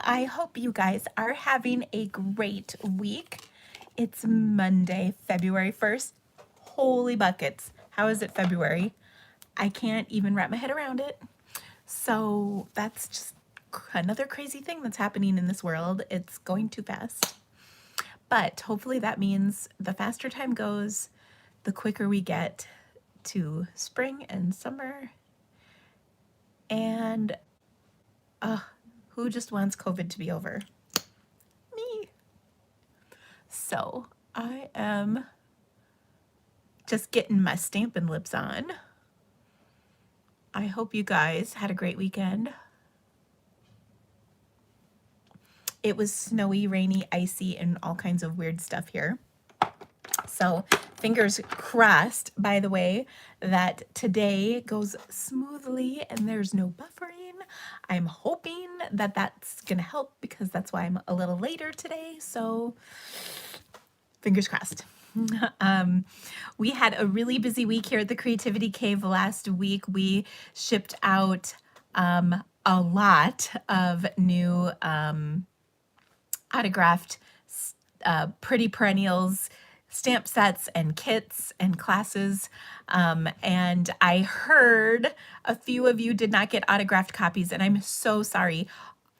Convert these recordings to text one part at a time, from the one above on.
I hope you guys are having a great week. It's Monday, February 1st. Holy buckets. How is it February? I can't even wrap my head around it. So that's just another crazy thing that's happening in this world. It's going too fast. But hopefully that means the faster time goes, the quicker we get to spring and summer. And who just wants COVID to be over? Me. So I am just getting my Stampin' Lips on. I hope you guys had a great weekend. It was snowy, rainy, icy, and all kinds of weird stuff here. So fingers crossed, by the way, that today goes smoothly and there's no buffering. I'm hoping that that's going to help because that's why I'm a little later today. So fingers crossed. We had a really busy week here at the Creativity Cave last week. We shipped out a lot of new autographed Pretty Perennials stamp sets and kits and classes. And I heard a few of you did not get autographed copies, and I'm so sorry.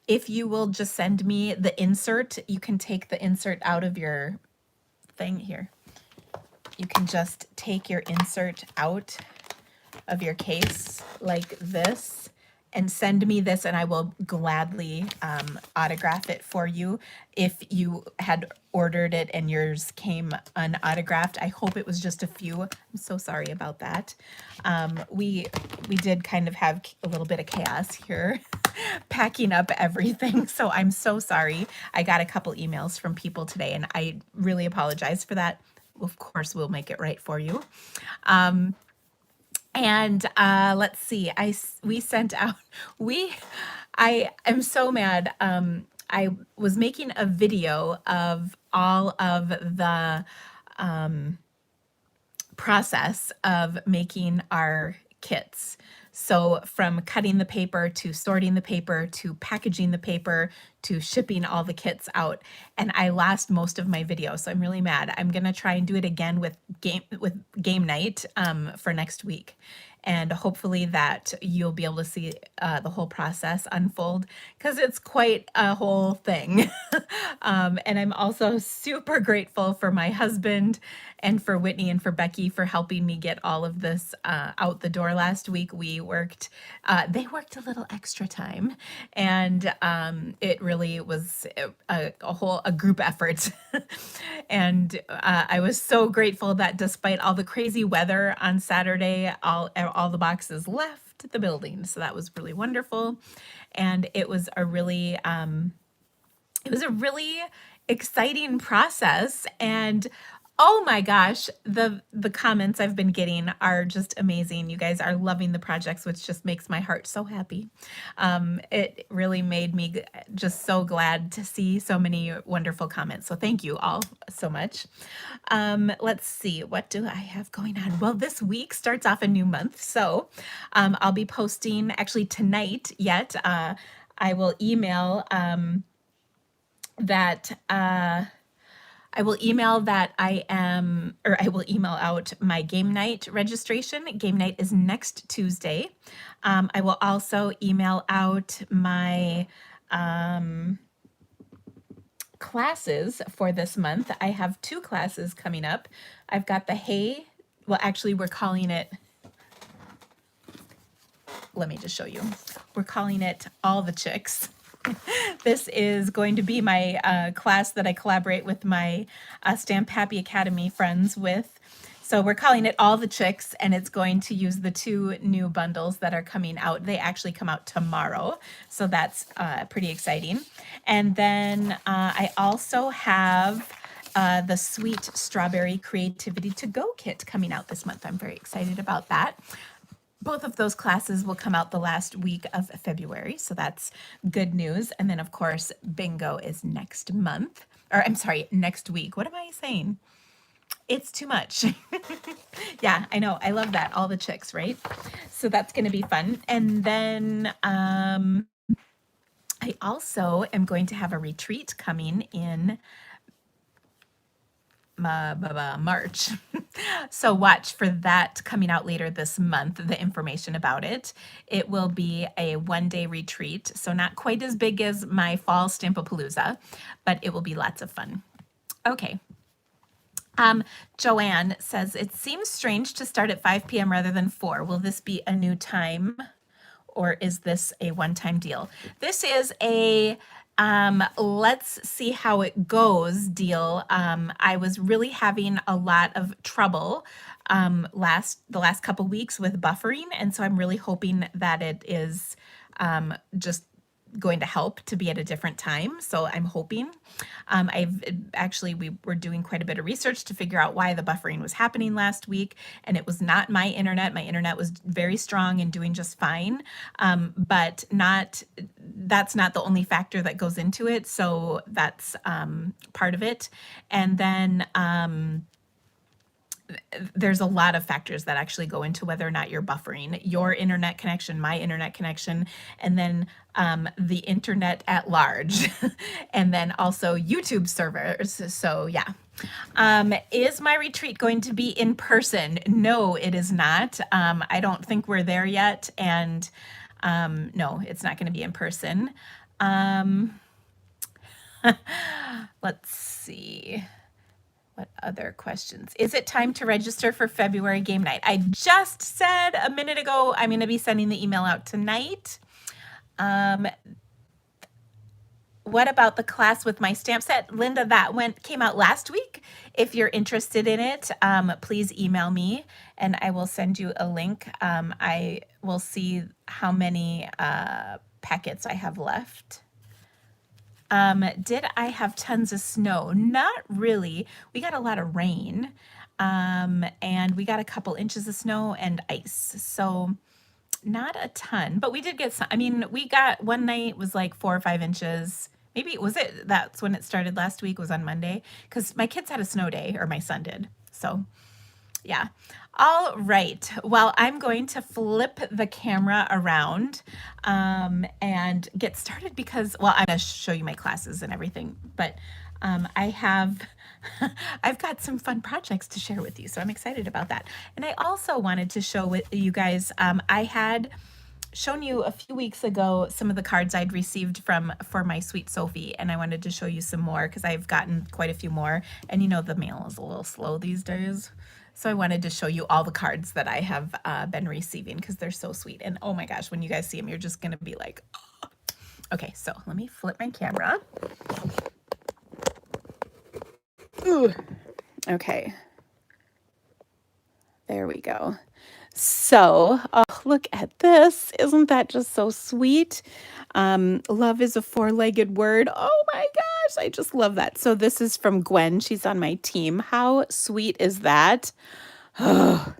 If you will just send me the insert, you can take the insert out of your thing here. You can just take your insert out of your case like this and send me this, and I will gladly autograph it for you. If you had ordered it and yours came unautographed, I hope it was just a few. I'm so sorry about that. We did kind of have a little bit of chaos here packing up everything, so I'm so sorry. I got a couple emails from people today, and I really apologize for that. Of course, we'll make it right for you. And let's see, we sent out, I am so mad. I was making a video of all of the process of making our kits. So from cutting the paper to sorting the paper to packaging the paper to shipping all the kits out, and I lost most of my video, so I'm really mad. I'm gonna try and do it again with game night for next week, and hopefully that you'll be able to see the whole process unfold, because it's quite a whole thing. And I'm also super grateful for my husband and for Whitney and for Becky for helping me get all of this out the door last week. We worked, they worked a little extra time, and it really was a group effort. And I was so grateful that despite all the crazy weather on Saturday, all the boxes left the building. So that was really wonderful. And it was a really exciting process. And oh my gosh, the comments I've been getting are just amazing. You guys are loving the projects, which just makes my heart so happy. It really made me just so glad to see so many wonderful comments. So thank you all so much. Let's see, what do I have going on? Well, this week starts off a new month. So I'll be posting actually tonight yet. I will email that I will email out my game night registration. Game night is next Tuesday. I will also email out my classes for this month. I have 2 classes coming up. I've got the well, actually we're calling it, let me just show you. We're calling it All the Chicks. This is going to be my class that I collaborate with my Stamp Happy Academy friends with. So we're calling it All the Chicks, and it's going to use the 2 new bundles that are coming out. They actually come out tomorrow, so that's pretty exciting. And then I also have the Sweet Strawberry Creativity to Go kit coming out this month. I'm very excited about that. Both of those classes will come out the last week of February, so that's good news. And then, of course, bingo is next month, or I'm sorry, next week. What am I saying? It's too much. Yeah, I know. I love that. All the chicks, right? So that's going to be fun. And then I also am going to have a retreat coming in March. So watch for that coming out later this month, the information about it. It will be a 1-day retreat, so not quite as big as my fall Stampapalooza, but it will be lots of fun. Okay. Joanne says, it seems strange to start at 5 p.m. rather than 4. Will this be a new time? Or is this a one-time deal? This is a let's see how it goes deal. I was really having a lot of trouble the last couple weeks with buffering, and so I'm really hoping that it is just going to help to be at a different time. So I'm hoping. We were doing quite a bit of research to figure out why the buffering was happening last week, and it was not my internet. My internet was very strong and doing just fine, but that's not the only factor that goes into it. So that's part of it, and then there's a lot of factors that actually go into whether or not you're buffering. Your internet connection, my internet connection, and then the internet at large, and then also YouTube servers. So yeah. Is my retreat going to be in person? No, it is not. I don't think we're there yet, and no, it's not going to be in person. Let's see. What other questions? Is it time to register for February game night? I just said a minute ago I'm going to be sending the email out tonight. What about the class with my stamp set? Linda, that came out last week. If you're interested in it, please email me and I will send you a link. I will see how many packets I have left. Did I have tons of snow? Not really. We got a lot of rain, and we got a couple inches of snow and ice. So not a ton, but we did get some. I mean, we got one night was like 4 or 5 inches. Maybe that's when it started last week, was on Monday, because my kids had a snow day, or my son did. So yeah. All right. Well, I'm going to flip the camera around and get started because, well, I'm going to show you my classes and everything, but I've got some fun projects to share with you, so I'm excited about that. And I also wanted to show with you guys, I had shown you a few weeks ago some of the cards I'd received for my sweet Sophie, and I wanted to show you some more because I've gotten quite a few more, and you know the mail is a little slow these days. So I wanted to show you all the cards that I have been receiving because they're so sweet. And oh my gosh, when you guys see them, you're just going to be like, oh. Okay, so let me flip my camera. Ooh. Okay. There we go. So, oh, look at this. Isn't that just so sweet? Love is a 4-legged word. Oh my gosh, I just love that. So this is from Gwen. She's on my team. How sweet is that? Oh,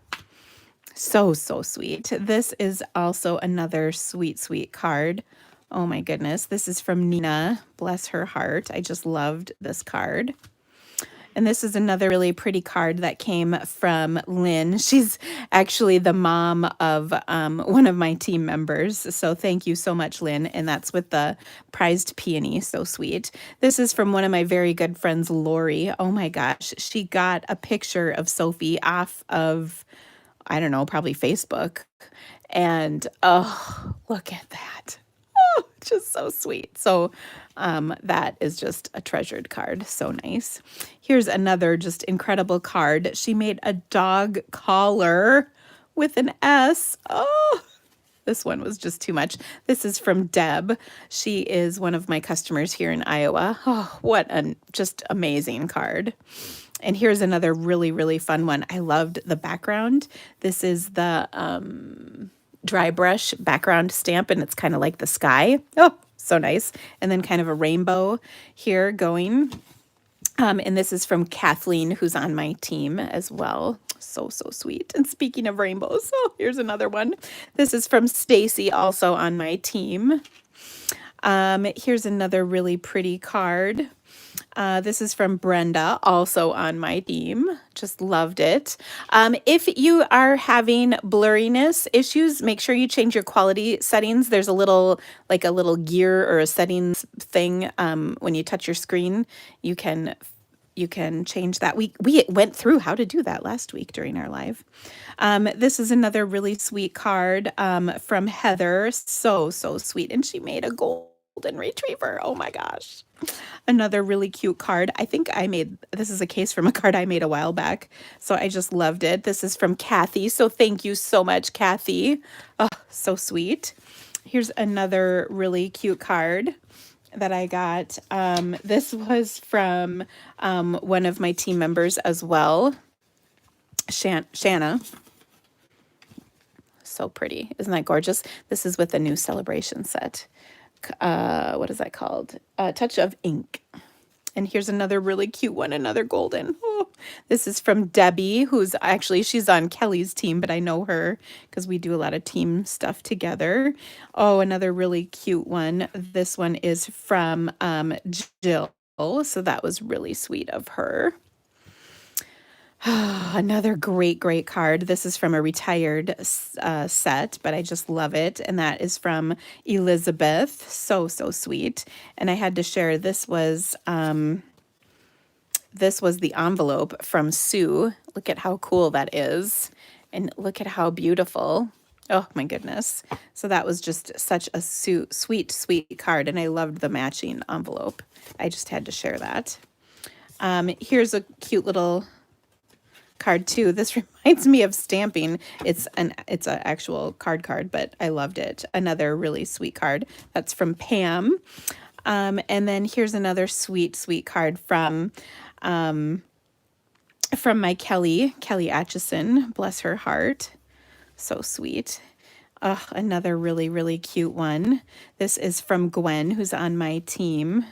so sweet. This is also another sweet, sweet card. Oh my goodness. This is from Nina. Bless her heart. I just loved this card. And this is another really pretty card that came from Lynn. She's actually the mom of one of my team members. So thank you so much, Lynn. And that's with the prized peony. So sweet. This is from one of my very good friends, Lori. Oh my gosh. She got a picture of Sophie off of, I don't know, probably Facebook. And oh, look at that. Oh, just so sweet. So that is just a treasured card. So nice. Here's another just incredible card. She made a dog collar with an S. Oh, this one was just too much. This is from Deb. She is one of my customers here in Iowa. Oh, what a just amazing card. And here's another really, really fun one. I loved the background. This is the dry brush background stamp, and it's kind of like the sky. Oh, so nice. And then kind of a rainbow here going. And this is from Kathleen, who's on my team as well. So sweet. And speaking of rainbows, oh, here's another one. This is from Stacy, also on my team. Here's another really pretty card. This is from Brenda, also on my team. Just loved it. If you are having blurriness issues, make sure you change your quality settings. There's a little, like a little gear or a settings thing. When you touch your screen, you can change that. We went through how to do that last week during our live. This is another really sweet card from Heather. So sweet, and she made a golden retriever. Oh my gosh. Another really cute card. I think this is a case from a card I made a while back. So I just loved it. This is from Kathy. So thank you so much, Kathy. Oh, so sweet. Here's another really cute card that I got. This was from one of my team members as well, Shanna. So pretty. Isn't that gorgeous? This is with the new celebration set. What is that called? Touch of Ink. And here's another really cute one, another golden. Oh, this is from Debbie, who's actually, she's on Kelly's team, but I know her because we do a lot of team stuff together. Oh, another really cute one. This one is from Jill. So that was really sweet of her. Another great card. This is from a retired set, but I just love it. And that is from Elizabeth. So sweet. And I had to share, this was the envelope from Sue. Look at how cool that is. And look at how beautiful. Oh my goodness. So that was just such a sweet card. And I loved the matching envelope. I just had to share that. Here's a cute little card too. This reminds me of stamping. It's an actual card, but I loved it. Another really sweet card. That's from Pam. And then here's another sweet card from my Kelly Atchison. Bless her heart. So sweet. Another really cute one. This is from Gwen, who's on my team.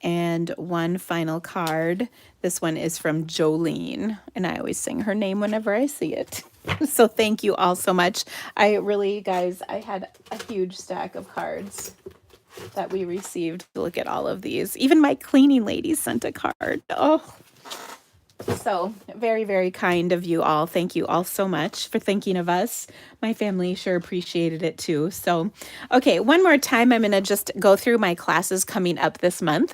And one final card. This one is from Jolene, and I always sing her name whenever I see it. So thank you all so much. I really, guys, I had a huge stack of cards that we received. Look at all of these. Even my cleaning lady sent a card. Oh, so very kind of you all. Thank you all so much for thinking of us. My family sure appreciated it too. So, okay, one more time, I'm going to just go through my classes coming up this month.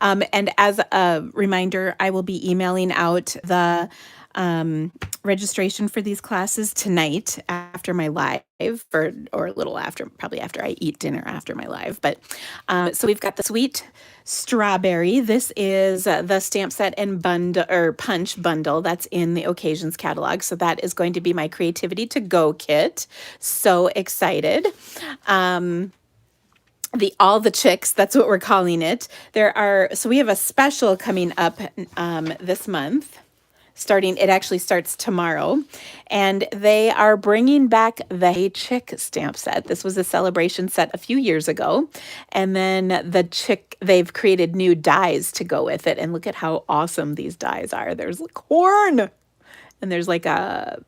And as a reminder, I will be emailing out the registration for these classes tonight after my live, or a little after, probably after I eat dinner after my live. But so we've got the sweet strawberry. This is the stamp set and bundle or punch bundle that's in the occasions catalog. So that is going to be my creativity to go kit. So excited. All the chicks, that's what we're calling it. So we have a special coming up this month. It actually starts tomorrow, and they are bringing back the Hey Chick stamp set. This was a celebration set a few years ago, and then they've created new dies to go with it, and look at how awesome these dies are. There's corn, and there's like a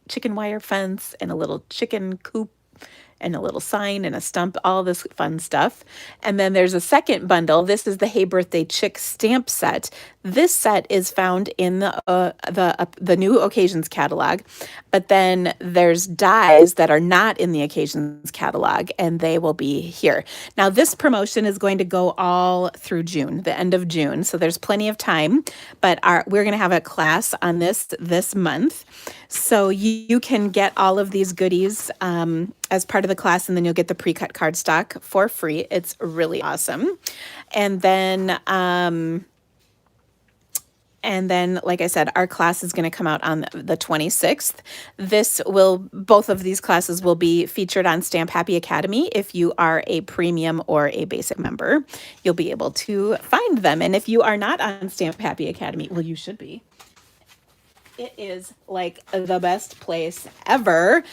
chicken wire fence and a little chicken coop and a little sign and a stump, all this fun stuff. And then there's a second bundle. This is the Hey Birthday Chick stamp set. This set is found in the new occasions catalog, but then there's dies that are not in the occasions catalog, and they will be here. Now this promotion is going to go all through June, the end of June. So there's plenty of time, but we're going to have a class on this month. So you can get all of these goodies as part of the class, and then you'll get the pre-cut cardstock for free. It's really awesome. And then, like I said, our class is going to come out on the 26th. Both of these classes will be featured on Stamp Happy Academy. If you are a premium or a basic member, you'll be able to find them. And if you are not on Stamp Happy Academy, well, you should be. It is like the best place ever.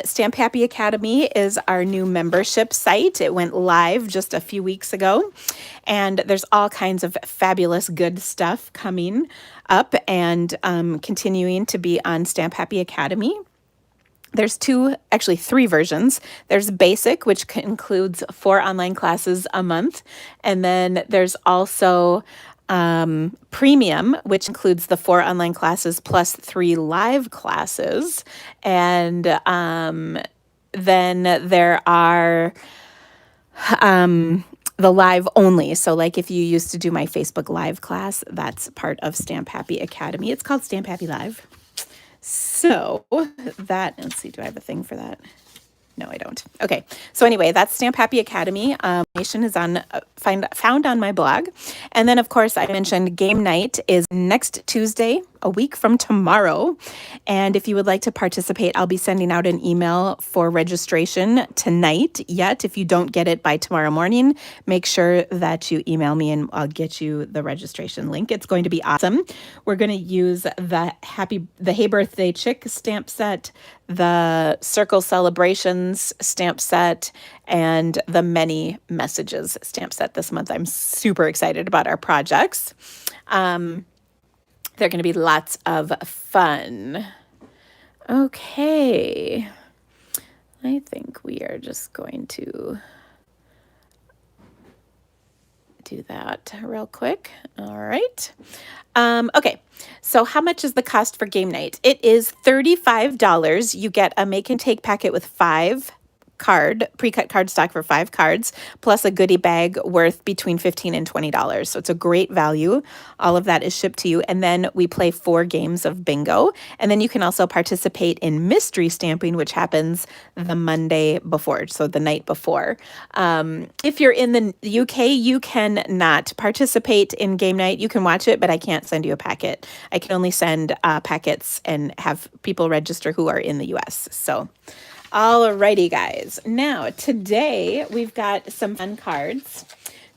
Stamp Happy Academy is our new membership site. It went live just a few weeks ago, and there's all kinds of fabulous good stuff coming up and continuing to be on Stamp Happy Academy. There's actually three versions. There's basic, which includes 4 online classes a month. And then there's also premium, which includes the 4 online classes plus 3 live classes. And then there are the live only. So like if you used to do my Facebook live class, that's part of Stamp Happy Academy. It's called Stamp Happy Live. So that, let's see, do I have a thing for that? No, I don't. Okay. So anyway, that's Stamp Happy Academy. Information is on found on my blog. And then, of course, I mentioned game night is next Tuesday, a week from tomorrow. And if you would like to participate, I'll be sending out an email for registration tonight. Yet, if you don't get it by tomorrow morning, make sure that you email me and I'll get you the registration link. It's going to be awesome. We're going to use the Hey Birthday Chick stamp set, the Circle Celebrations stamp set, and the Many Messages stamp set this month. I'm super excited about our projects. They're going to be lots of fun. Okay. I think we are just going to do that real quick. All right. Okay. So how much is the cost for game night? It is $35. You get a make and take packet with 5 pre-cut card stock for 5 cards, plus a goodie bag worth between $15 and $20. So it's a great value. All of that is shipped to you. And then we play 4 games of bingo. And then you can also participate in mystery stamping, which happens the Monday before, so the night before. If you're in the UK, you can not participate in game night. You can watch it, but I can't send you a packet. I can only send packets and have people register who are in the US. So alrighty, guys. Now, today we've got some fun cards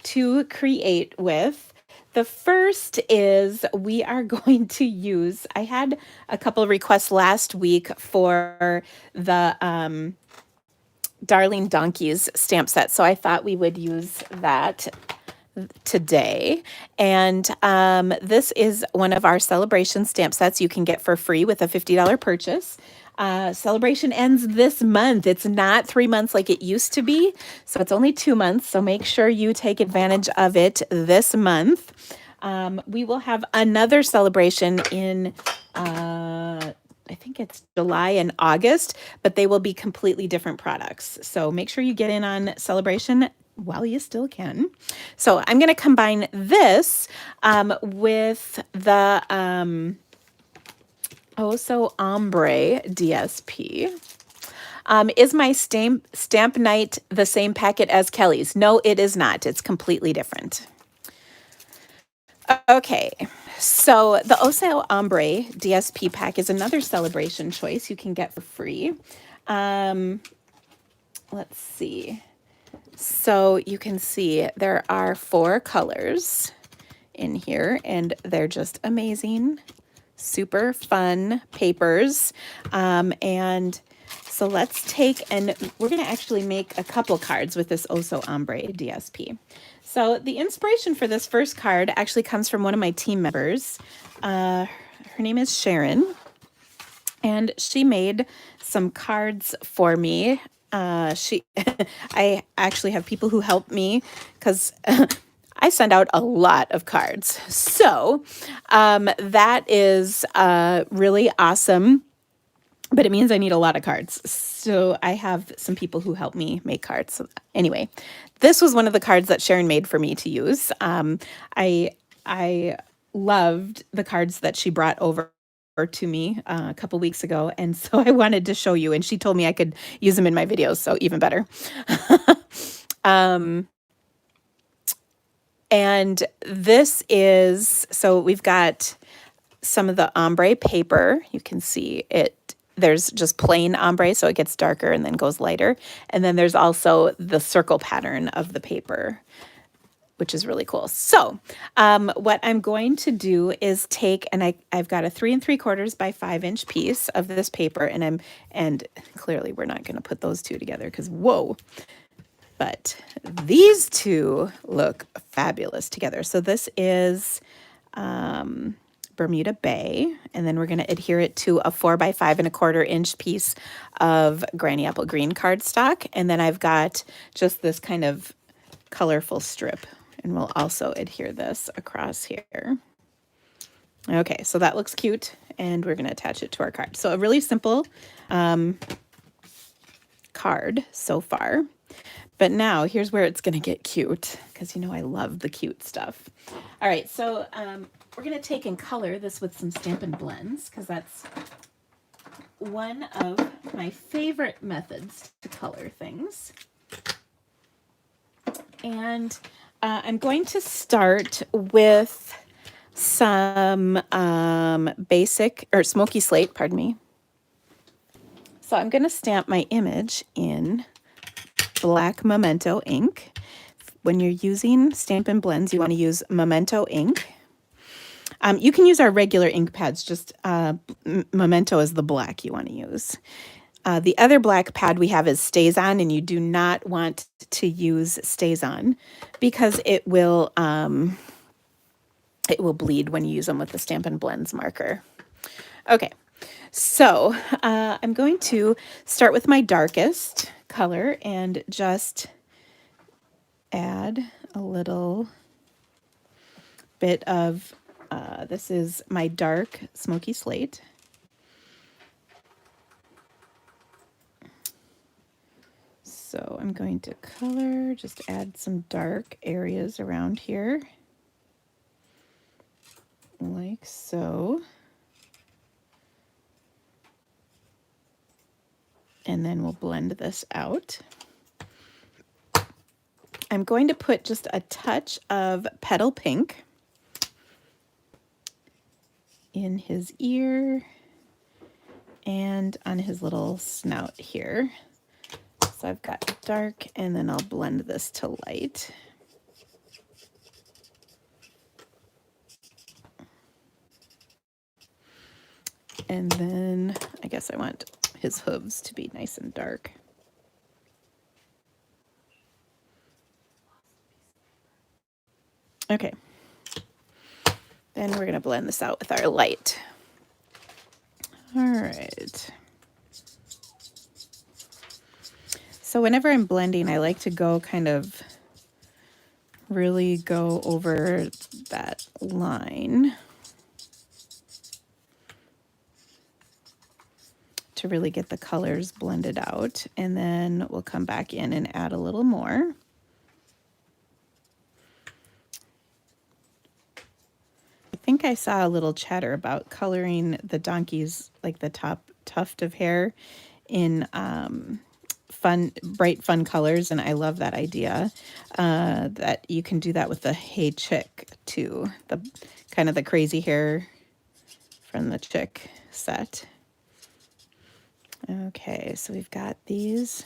to create with. The first is we are going to use, I had a couple of requests last week for the Darling Donkeys stamp set, so I thought we would use that today. And this is one of our celebration stamp sets you can get for free with a $50 purchase. Celebration ends this month. It's not 3 months like it used to be, so it's only 2 months. So make sure you take advantage of it this month. We will have another celebration in, I think it's July and August, but they will be completely different products. So make sure you get in on celebration while you still can. So I'm going to combine this with the Ombre DSP. Is my stamp night the same packet as Kelly's? No, it is not. It's completely different. Okay, so the Ombre DSP pack is another celebration choice you can get for free. Let's see. So you can see there are 4 colors in here, and they're just amazing. Super fun papers. And so let's take, and we're going to actually make a couple cards with this Ombre DSP. So the inspiration for this first card actually comes from one of my team members. Her name is Sharon, and she made some cards for me. I actually have people who help me because I send out a lot of cards. So that is really awesome, but it means I need a lot of cards. So I have some people who help me make cards. So anyway, this was one of the cards that Sharon made for me to use. I loved the cards that she brought over to me a couple weeks ago, and so I wanted to show you, and she told me I could use them in my videos, so even better. And this is, so we've got some of the ombre paper. You can see it, there's just plain ombre, so it gets darker and then goes lighter. And then there's also the circle pattern of the paper, which is really cool. So what I'm going to do is take, and I've got a 3 3/4 by 5 inch piece of this paper, and clearly we're not going to put those two together because whoa. But these two look fabulous together. So this is Bermuda Bay, and then we're going to adhere it to a 4 by 5¼ inch piece of Granny Apple Green cardstock. And then I've got just this kind of colorful strip, and we'll also adhere this across here. Okay, so that looks cute, and we're going to attach it to our card. So a really simple card so far. But now here's where it's going to get cute, because you know I love the cute stuff. All right, so we're going to take and color this with some Stampin' Blends, because that's one of my favorite methods to color things. And I'm going to start with some basic, or smoky slate, pardon me. So I'm going to stamp my image in black Memento ink. When you're using Stampin' Blends, you want to use Memento ink. You can use our regular ink pads, just Memento is the black you want to use. The other black pad we have is Stays On, and you do not want to use Stays On because it will bleed when you use them with the Stampin' Blends marker. Okay, so I'm going to start with my darkest color and just add a little bit of, this is my dark smoky slate. So I'm going to color, just add some dark areas around here, like so. And then we'll blend this out. I'm going to put just a touch of Petal Pink in his ear and on his little snout here. So I've got dark, and then I'll blend this to light. And then I guess I want his hooves to be nice and dark. Okay. Then we're going to blend this out with our light. All right. So whenever I'm blending, I like to go kind of really go over that line to really get the colors blended out. And then we'll come back in and add a little more. I think I saw a little chatter about coloring the donkeys, like the top tuft of hair, in bright fun colors, and I love that idea. That you can do that with the Hey Chick too, the kind of the crazy hair from the Chick set. Okay, so we've got these.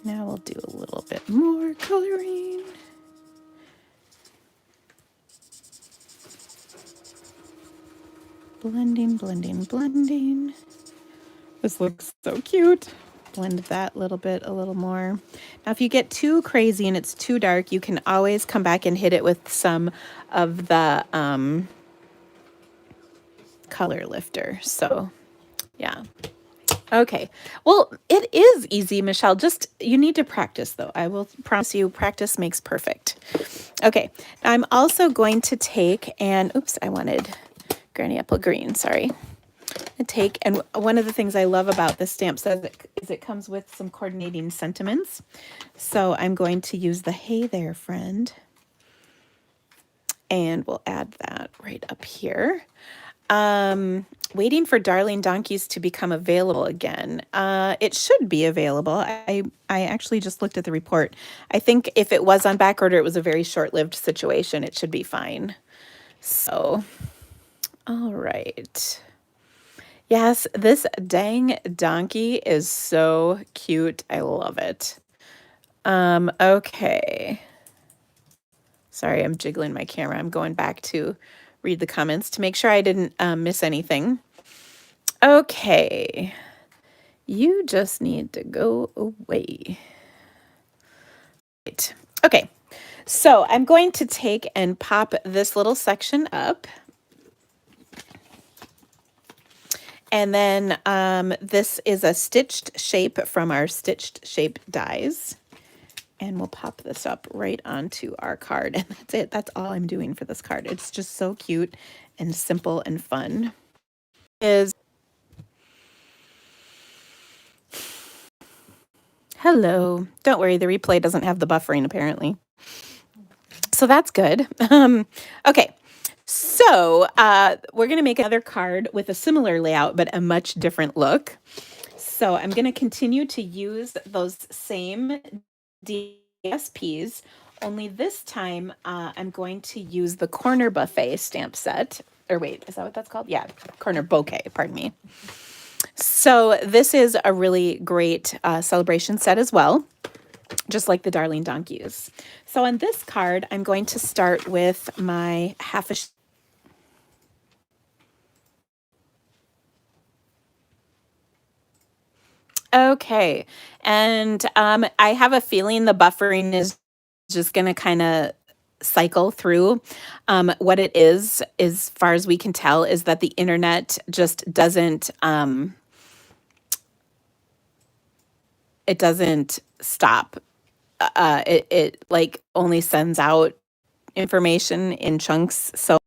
Now we'll do a little bit more coloring. Blending, blending, blending. This looks so cute. Blend that little bit, a little more. Now, if you get too crazy and it's too dark, you can always come back and hit it with some of the color lifter. So, yeah. Okay. Well, it is easy, Michelle. Just, you need to practice, though. I will promise you, practice makes perfect. Okay. Now, I'm also going to take and, oops, I wanted Granny Apple Green, sorry. And one of the things I love about this stamp set is it comes with some coordinating sentiments. So I'm going to use the Hey There Friend, and we'll add that right up here. Waiting for Darling Donkeys to become available again. It should be available. I actually just looked at the report. I think if it was on back order, it was a very short-lived situation. It should be fine. So, all right. Yes, this dang donkey is so cute. I love it. Okay. Sorry, I'm jiggling my camera. I'm going back to read the comments to make sure I didn't miss anything. Okay. You just need to go away. Right. Okay. So I'm going to take and pop this little section up. And then this is a stitched shape from our stitched shape dies. And we'll pop this up right onto our card. And that's it. That's all I'm doing for this card. It's just so cute and simple and fun. Hello. Don't worry, the replay doesn't have the buffering apparently. So that's good. Okay. So we're going to make another card with a similar layout, but a much different look. So I'm going to continue to use those same DSPs, only this time I'm going to use the Corner Buffet stamp set. Or wait, is that what that's called? Yeah, Corner Bouquet, pardon me. So this is a really great celebration set as well, just like the Darling Donkeys. So on this card, I'm going to start with my half a... Okay, and I have a feeling the buffering is just going to kind of cycle through. What it is, as far as we can tell, is that the internet just doesn't, it doesn't stop. It like only sends out information in chunks. So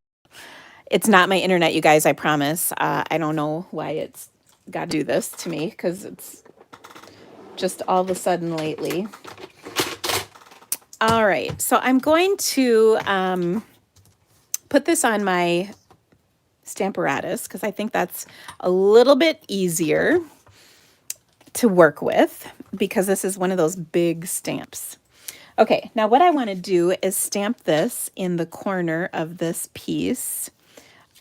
it's not my internet, you guys, I promise. I don't know why it's got to do this to me, because it's just all of a sudden lately. All right, so I'm going to put this on my Stamparatus because I think that's a little bit easier to work with because this is one of those big stamps. Okay, now what I want to do is stamp this in the corner of this piece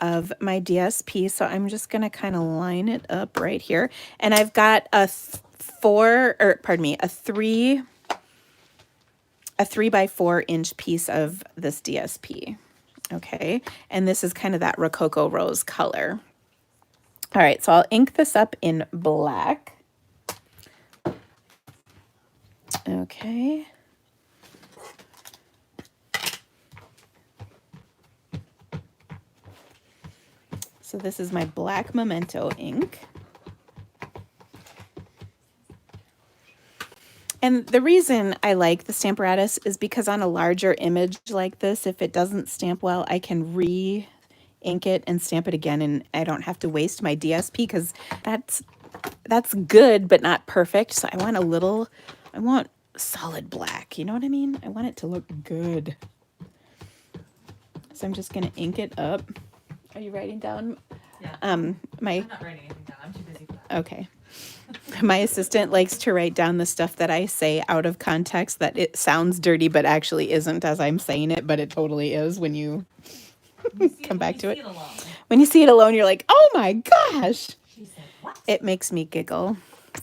of my DSP. So I'm just going to kind of line it up right here. And I've got a 3 by 4 inch piece of this DSP. Okay, and this is kind of that Rococo Rose color. All right, so I'll ink this up in black. Okay. So this is my black Memento ink. And the reason I like the Stamparatus is because on a larger image like this, if it doesn't stamp well, I can re-ink it and stamp it again, and I don't have to waste my DSP because that's good, but not perfect. So I want solid black, you know what I mean? I want it to look good. So I'm just going to ink it up. Are you writing down? Yeah. I'm not writing anything down. I'm too busy for that. Okay. My assistant likes to write down the stuff that I say out of context, that it sounds dirty, but actually isn't as I'm saying it, but it totally is when you come back to it. When you see it alone, you're like, oh my gosh. She said, what? It makes me giggle.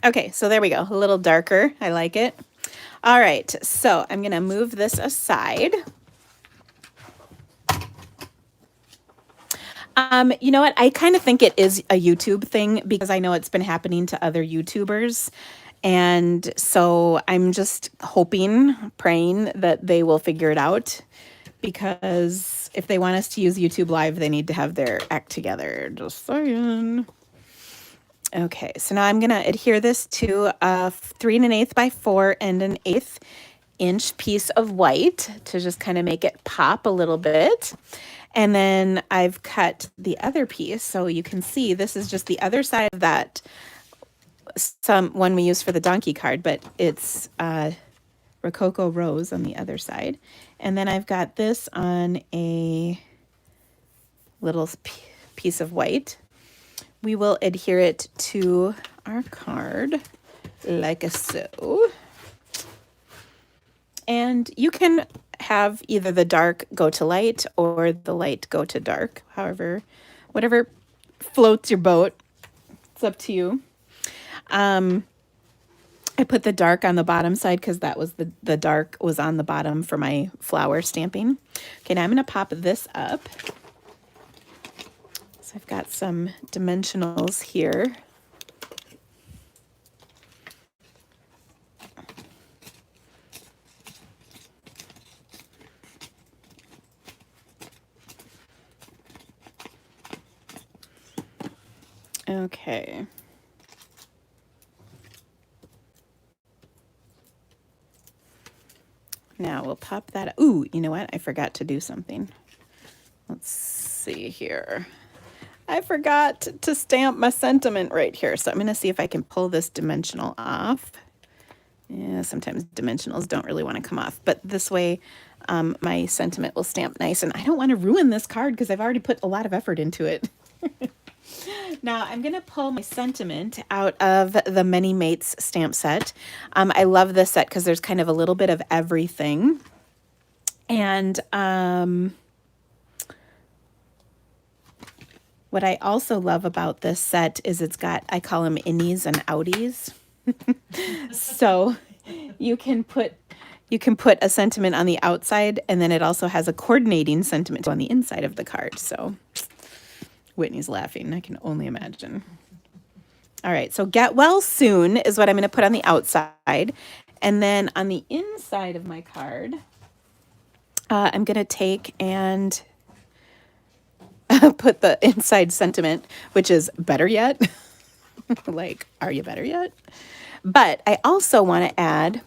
Okay, so there we go. A little darker. I like it. All right, so I'm going to move this aside. You know what? I kind of think it is a YouTube thing because I know it's been happening to other YouTubers. And so I'm just hoping, praying that they will figure it out, because if they want us to use YouTube Live, they need to have their act together. Just saying. Okay, so now I'm going to adhere this to a 3 1/8 by 4 1/8 inch piece of white to just kind of make it pop a little bit. And then I've cut the other piece, so you can see this is just the other side of that one we used for the donkey card, but it's Rococo Rose on the other side. And then I've got this on a little piece of white. We will adhere it to our card like so. And you can have either the dark go to light or the light go to dark. However, whatever floats your boat, it's up to you. I put the dark on the bottom side because that was the dark was on the bottom for my flower stamping. Okay, now I'm going to pop this up. So I've got some dimensionals here. Okay. Now we'll pop that. Ooh, you know what? I forgot to do something. Let's see here. I forgot to stamp my sentiment right here. So I'm going to see if I can pull this dimensional off. Yeah, sometimes dimensionals don't really want to come off, but this way my sentiment will stamp nice. And I don't want to ruin this card because I've already put a lot of effort into it. Now I'm going to pull my sentiment out of the Many Mates stamp set. I love this set because there's kind of a little bit of everything. And what I also love about this set is it's got, I call them innies and outies. So you can put a sentiment on the outside, and then it also has a coordinating sentiment on the inside of the card. So Whitney's laughing. I can only imagine. All right, so get well soon is what I'm going to put on the outside. And then on the inside of my card, I'm going to take and put the inside sentiment, which is better yet. Like, are you better yet? But I also want to add,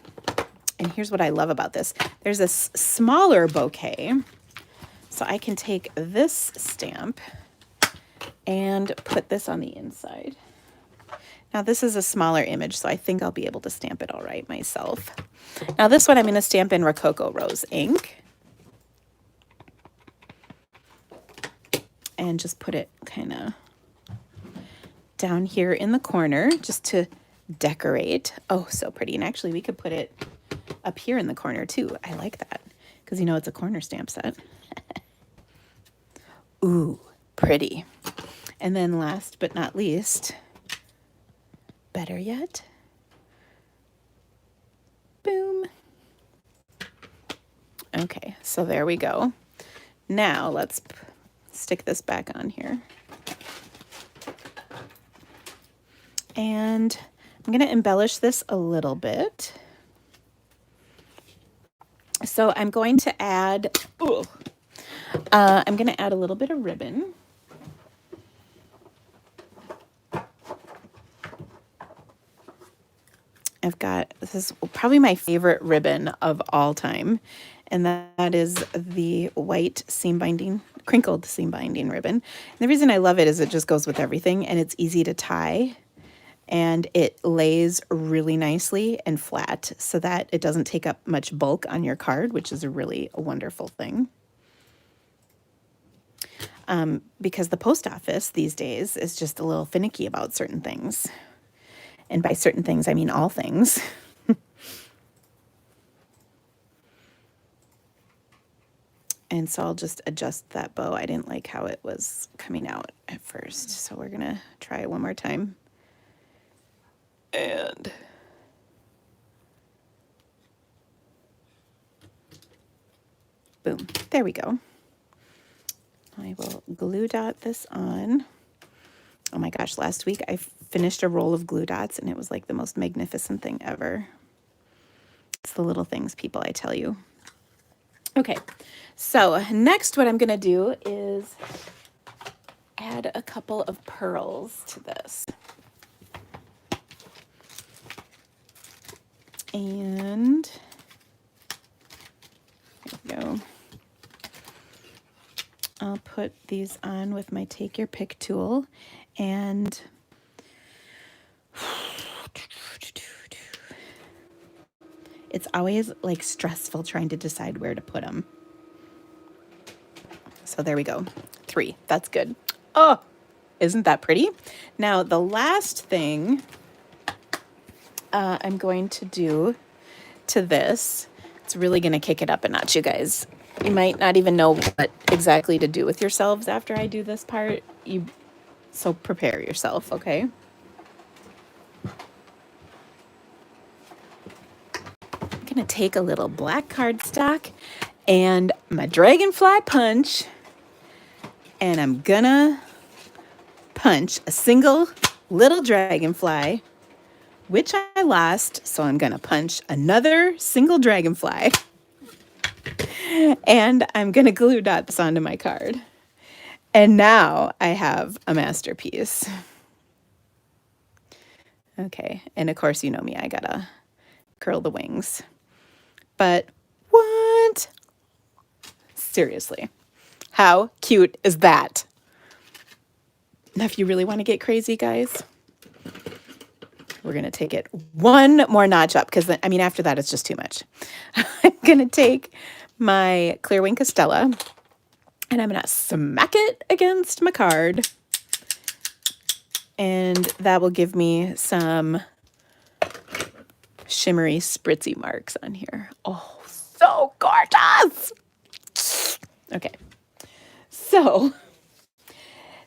and here's what I love about this. There's a smaller bouquet. So I can take this stamp and put this on the inside. Now this is a smaller image, so I think I'll be able to stamp it all right myself. Now this one I'm going to stamp in Rococo Rose ink. And just put it kind of down here in the corner just to decorate. Oh, so pretty. And actually we could put it up here in the corner too. I like that because you know it's a corner stamp set. Ooh, pretty. And then last but not least, better yet, boom. Okay, so there we go. Now let's stick this back on here. And I'm going to embellish this a little bit. So I'm going to add, I'm going to add a little bit of ribbon. I've got, this is probably my favorite ribbon of all time. And that is the white seam binding, crinkled seam binding ribbon. And the reason I love it is it just goes with everything and it's easy to tie. And it lays really nicely and flat so that it doesn't take up much bulk on your card, which is a really wonderful thing. Because the post office these days is just a little finicky about certain things. And by certain things, I mean all things. And so I'll just adjust that bow. I didn't like how it was coming out at first. So we're going to try it one more time. And boom, there we go. I will glue dot this on. Oh my gosh, last week I finished a roll of glue dots and it was like the most magnificent thing ever. It's the little things, people, I tell you. Okay, so next what I'm gonna do is add a couple of pearls to this. And there we go. I'll put these on with my Take Your Pick tool and it's always like stressful trying to decide where to put them. So there we go. 3. That's good. Oh, isn't that pretty? Now the last thing I'm going to do to this, it's really going to kick it up a notch, you guys. You might not even know what exactly to do with yourselves after I do this part. So prepare yourself, okay? I'm going to take a little black cardstock and my dragonfly punch, and I'm gonna punch a single little dragonfly, which I lost, so I'm gonna punch another single dragonfly. And I'm gonna glue dot this onto my card. And now I have a masterpiece. Okay, and of course, you know me, I gotta curl the wings. But what? Seriously, how cute is that? Now, if you really want to get crazy, guys, we're going to take it one more notch up because, I mean, after that, it's just too much. I'm going to take my clear wing Castella and I'm going to smack it against my card. And that will give me some shimmery, spritzy marks on here. Oh, so gorgeous. Okay. So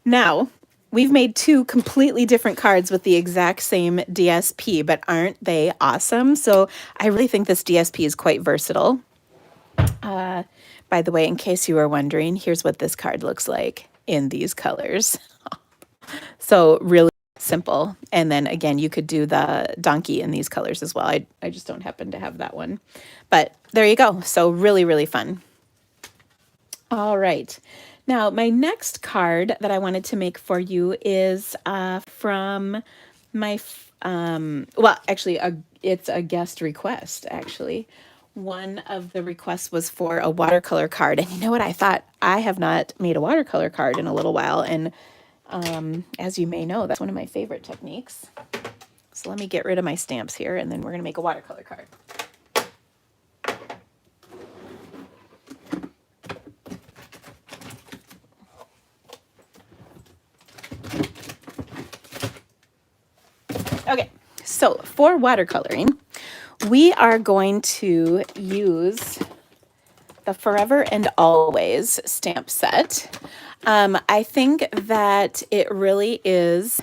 now we've made two completely different cards with the exact same DSP, but aren't they awesome? So I really think this DSP is quite versatile. By the way, in case you were wondering, here's what this card looks like in these colors. So really simple. And then again, you could do the donkey in these colors as well. I just don't happen to have that one. But there you go. So really, really fun. All right. Now, my next card that I wanted to make for you is from my, well, actually, it's a guest request, actually. One of the requests was for a watercolor card. And you know what? I thought I have not made a watercolor card in a little while. And as you may know, that's one of my favorite techniques. So let me get rid of my stamps here, and then we're going to make a watercolor card. Okay, so for watercoloring, we are going to use the Forever and Always stamp set. I think that it really is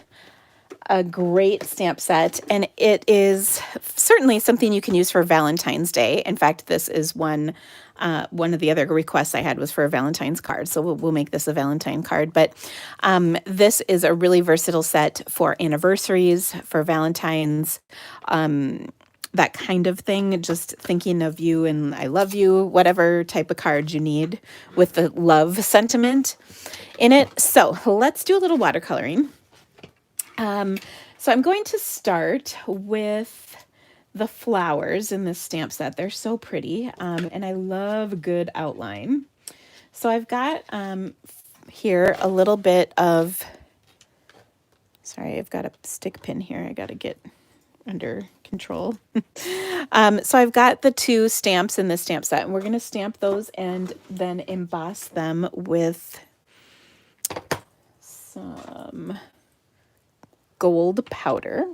a great stamp set, and it is certainly something you can use for Valentine's Day. In fact, this is one of the other requests I had was for a Valentine's card, so we'll make this a Valentine card. But this is a really versatile set for anniversaries, for Valentine's, that kind of thing, just thinking of you and I love you, whatever type of card you need with the love sentiment in it. So let's do a little watercoloring. So I'm going to start with the flowers in this stamp set. They're so pretty, and I love good outline. So I've got here a little bit of, sorry, I've got a stick pin here. I got to get under control. So I've got the two stamps in this stamp set, and we're going to stamp those and then emboss them with some gold powder.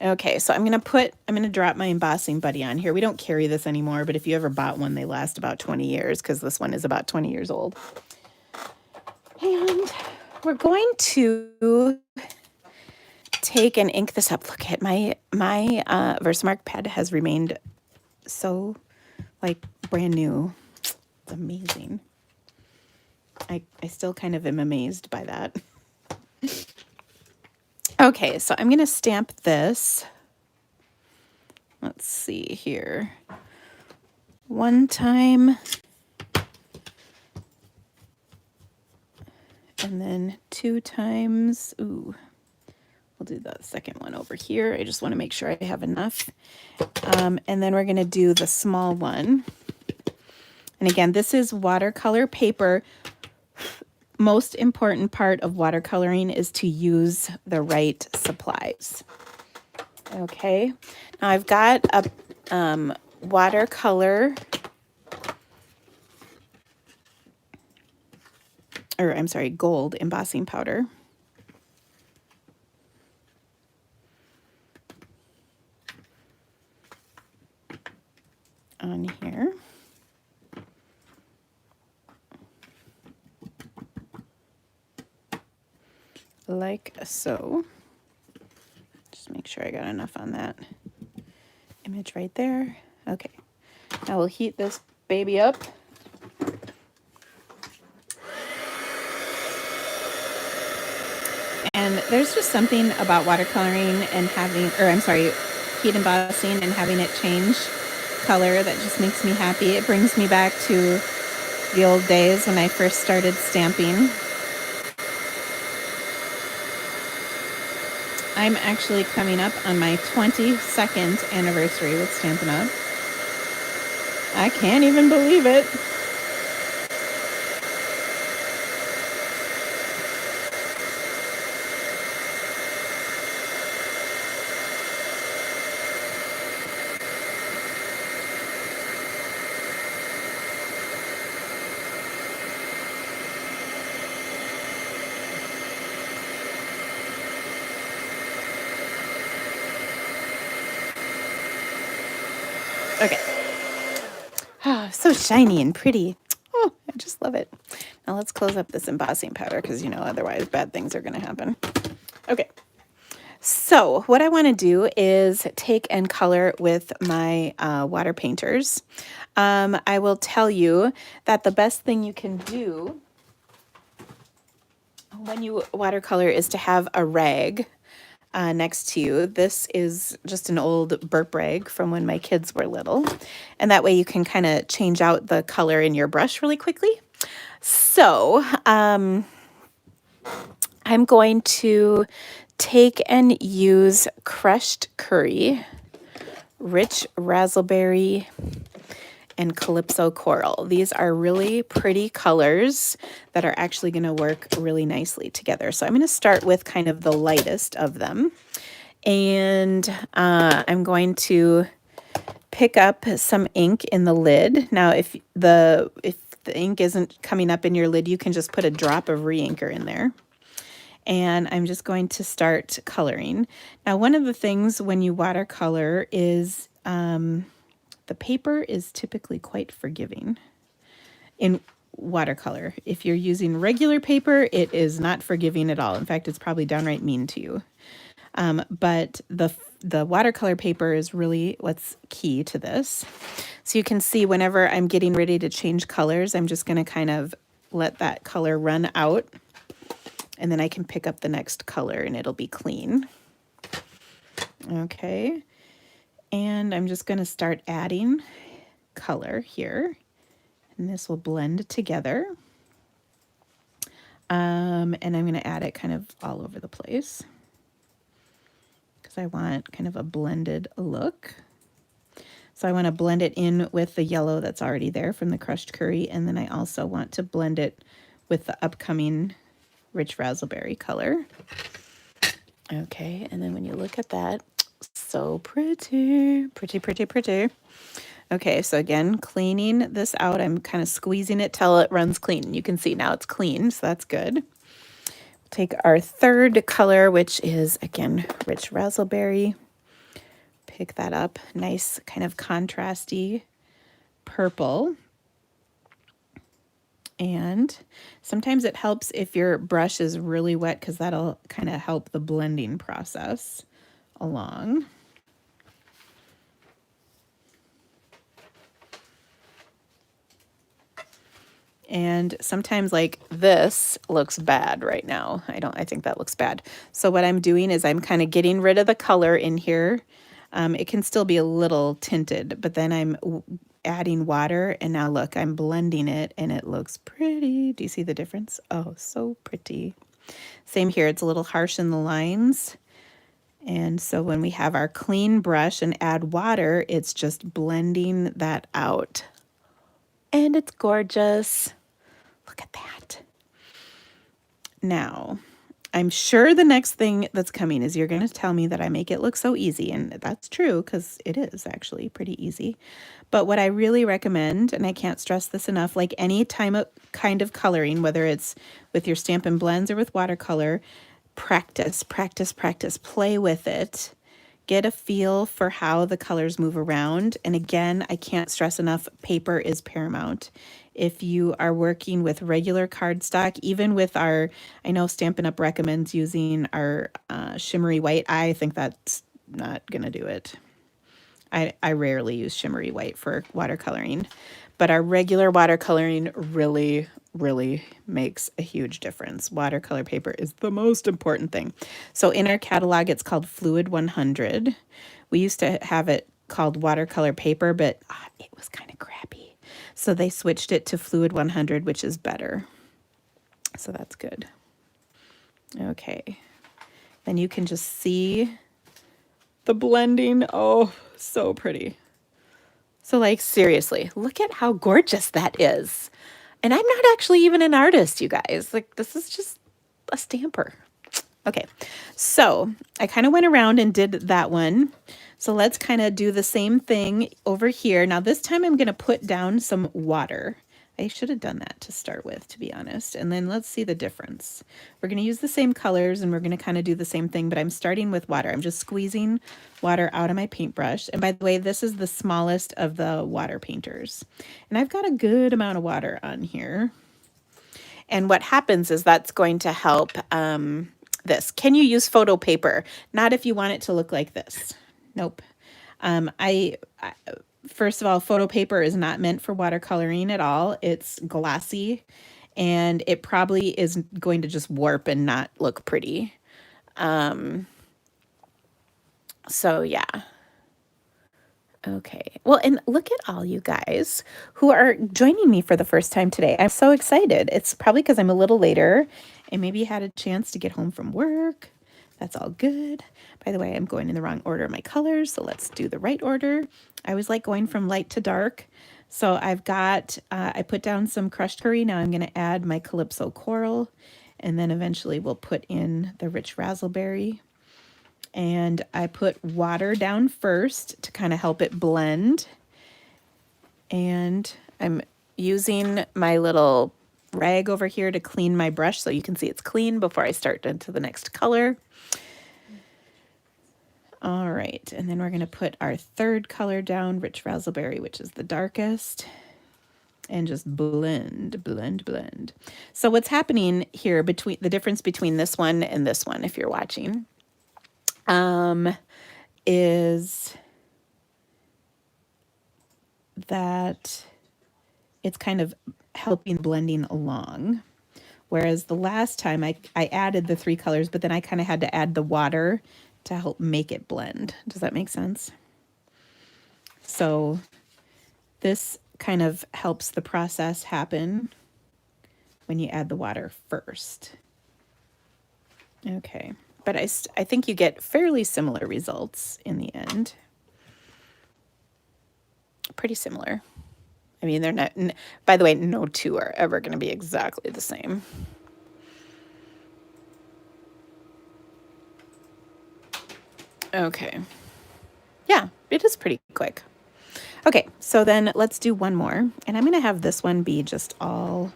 Okay, so I'm going to drop my embossing buddy on here. We don't carry this anymore, but if you ever bought one, they last about 20 years because this one is about 20 years old. And we're going to take and ink this up. Look at my Versamark pad has remained so like brand new. It's amazing. I still kind of am amazed by that. Okay, so I'm going to stamp this. Let's see here. One time. And then two times. Ooh, we'll do the second one over here. I just want to make sure I have enough. And then we're going to do the small one. And again, this is watercolor paper. Most important part of watercoloring is to use the right supplies. Okay, now I've got a watercolor, or I'm sorry, gold embossing powder. On here. Like so. Just make sure I got enough on that image right there. Okay, now we'll heat this baby up. And there's just something about watercoloring and having, or I'm sorry, heat embossing and having it change color that just makes me happy. It brings me back to the old days when I first started stamping. I'm actually coming up on my 22nd anniversary with Stampin' Up. I can't even believe it. Okay. Oh, so shiny and pretty. Oh, I just love it. Now let's close up this embossing powder because, otherwise bad things are going to happen. Okay. So what I want to do is take and color with my water painters. I will tell you that the best thing you can do when you watercolor is to have a rag next to you. This is just an old burp rag from when my kids were little. And that way you can kind of change out the color in your brush really quickly. So I'm going to take and use crushed curry, rich raspberry, and calypso coral. These are really pretty colors that are actually going to work really nicely together. So I'm going to start with kind of the lightest of them. And I'm going to pick up some ink in the lid. Now, if the ink isn't coming up in your lid, you can just put a drop of re-inker in there. And I'm just going to start coloring. Now, one of the things when you watercolor is the paper is typically quite forgiving in watercolor. If you're using regular paper, it is not forgiving at all. In fact, it's probably downright mean to you. But the watercolor paper is really what's key to this. So you can see whenever I'm getting ready to change colors, I'm just going to kind of let that color run out. And then I can pick up the next color and it'll be clean. Okay. And I'm just going to start adding color here. And this will blend together. And I'm going to add it kind of all over the place because I want kind of a blended look. So I want to blend it in with the yellow that's already there from the crushed curry. And then I also want to blend it with the upcoming rich raspberry color. Okay, and then when you look at that, so pretty, pretty, pretty, pretty. Okay, so again, cleaning this out. I'm kind of squeezing it till it runs clean. You can see now it's clean, so that's good. Take our third color, which is, again, rich raspberry. Pick that up. Nice kind of contrasty purple. And sometimes it helps if your brush is really wet because that'll kind of help the blending process along. And sometimes like this looks bad right now. I think that looks bad. So what I'm doing is I'm kind of getting rid of the color in here. It can still be a little tinted, but then I'm adding water, and now look, I'm blending it and it looks pretty. Do you see the difference? Oh, so pretty. Same here, it's a little harsh in the lines. And so when we have our clean brush and add water, it's just blending that out. And it's gorgeous. Look at that. Now, I'm sure the next thing that's coming is you're going to tell me that I make it look so easy, and that's true because it is actually pretty easy. But what I really recommend, and I can't stress this enough, like any kind of coloring, whether it's with your Stampin' Blends or with watercolor, practice, practice, practice, play with it. Get a feel for how the colors move around. And again, I can't stress enough, paper is paramount. If you are working with regular cardstock, even with our, I know Stampin' Up! Recommends using our shimmery white. I think that's not going to do it. I rarely use shimmery white for watercoloring, but our regular watercoloring really, really makes a huge difference. Watercolor paper is the most important thing. So in our catalog, it's called Fluid 100. We used to have it called watercolor paper, but it was kind of crappy. So they switched it to Fluid 100, which is better. So that's good. Okay. then you can just see the blending. Oh, so pretty. So like, seriously, look at how gorgeous that is. And I'm not actually even an artist, you guys. Like, this is just a stamper. Okay, so I kind of went around and did that one. So let's kind of do the same thing over here. Now this time I'm going to put down some water. I should have done that to start with, to be honest. And then let's see the difference. We're going to use the same colors and we're going to kind of do the same thing, but I'm starting with water. I'm just squeezing water out of my paintbrush. And by the way, this is the smallest of the water painters. And I've got a good amount of water on here. And what happens is that's going to help this. Can you use photo paper? Not if you want it to look like this. Nope. I first of all, photo paper is not meant for watercoloring at all. It's glossy and it probably is going to just warp and not look pretty. So yeah. Okay. Well, and look at all you guys who are joining me for the first time today. I'm so excited. It's probably because I'm a little later and maybe had a chance to get home from work. That's all good. By the way, I'm going in the wrong order of my colors, so let's do the right order. I always like going from light to dark. So I've got, I put down some crushed curry. Now I'm going to add my Calypso coral, and then eventually we'll put in the rich razzleberry. And I put water down first to kind of help it blend. And I'm using my little rag over here to clean my brush so you can see it's clean before I start into the next color. All right, and then we're going to put our third color down, rich razzleberry, which is the darkest, and just blend, blend, blend. So what's happening here between the difference between this one and this one, if you're watching, is that it's kind of helping blending along. Whereas the last time I added the three colors, but then I kind of had to add the water to help make it blend. Does that make sense? So this kind of helps the process happen when you add the water first. Okay, but I think you get fairly similar results in the end. Pretty similar. I mean, they're not, by the way, no two are ever going to be exactly the same. Okay. Yeah, it is pretty quick. Okay, so then let's do one more. And I'm going to have this one be just all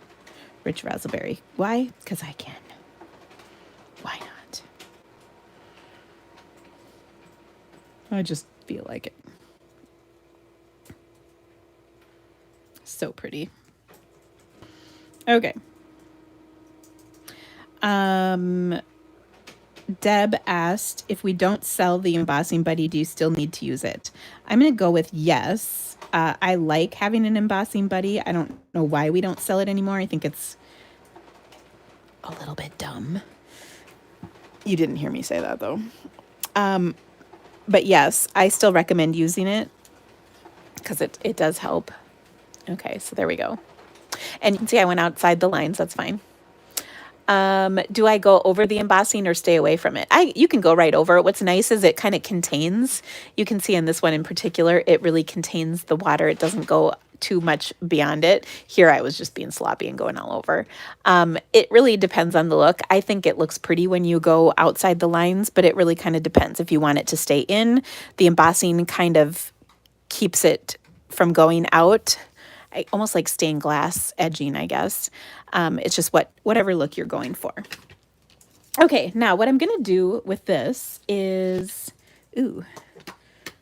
rich raspberry. Why? Because I can. Why not? I just feel like it. So pretty. Okay. Deb asked, if we don't sell the embossing buddy, do you still need to use it? I'm going to go with yes. I like having an embossing buddy. I don't know why we don't sell it anymore. I think it's a little bit dumb. You didn't hear me say that though. But yes, I still recommend using it because it does help. Okay, so there we go. And you can see I went outside the lines. That's fine. Do I go over the embossing or stay away from it? You can go right over it. What's nice is it kind of contains, you can see in this one in particular, it really contains the water. It doesn't go too much beyond it. Here I was just being sloppy and going all over. It really depends on the look. I think it looks pretty when you go outside the lines, but it really kind of depends. If you want it to stay in, the embossing kind of keeps it from going out. Almost like stained glass edging, I guess. It's just whatever look you're going for. Okay, now what I'm going to do with this is,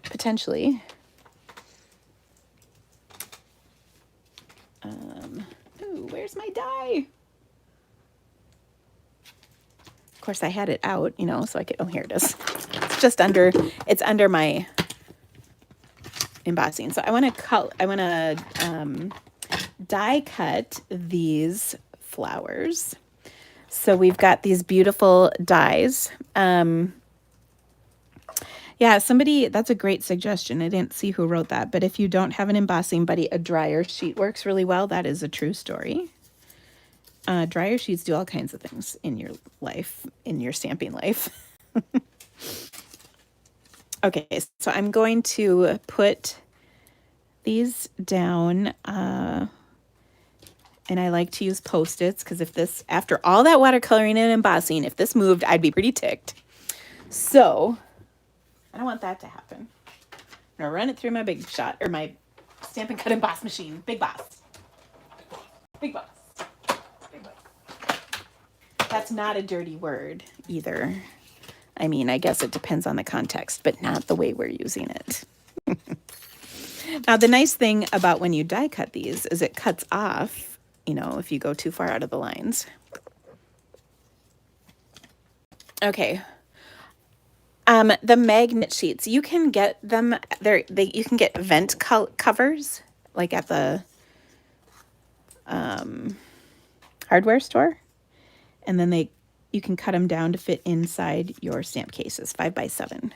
potentially, where's my die? Of course, I had it out, so I could, here it is. It's just it's under my embossing. So I want to die cut these flowers. So we've got these beautiful dies. Yeah, that's a great suggestion. I didn't see who wrote that, but if you don't have an embossing buddy, a dryer sheet works really well. That is a true story. Dryer sheets do all kinds of things in your life, in your stamping life. Okay, so I'm going to put these down, and I like to use Post-its because if this, after all that watercoloring and embossing, if this moved, I'd be pretty ticked. So I don't want that to happen. I'm gonna run it through my Big Shot, or my Stampin' Cut Emboss machine. Big Boss. Big Boss. Big Boss. That's not a dirty word either. I mean, I guess it depends on the context, but not the way we're using it. Now, the nice thing about when you die cut these is it cuts off, if you go too far out of the lines. Okay. The magnet sheets, you can get them there. You can get vent covers like at the hardware store, and then you can cut them down to fit inside your stamp cases, 5x7.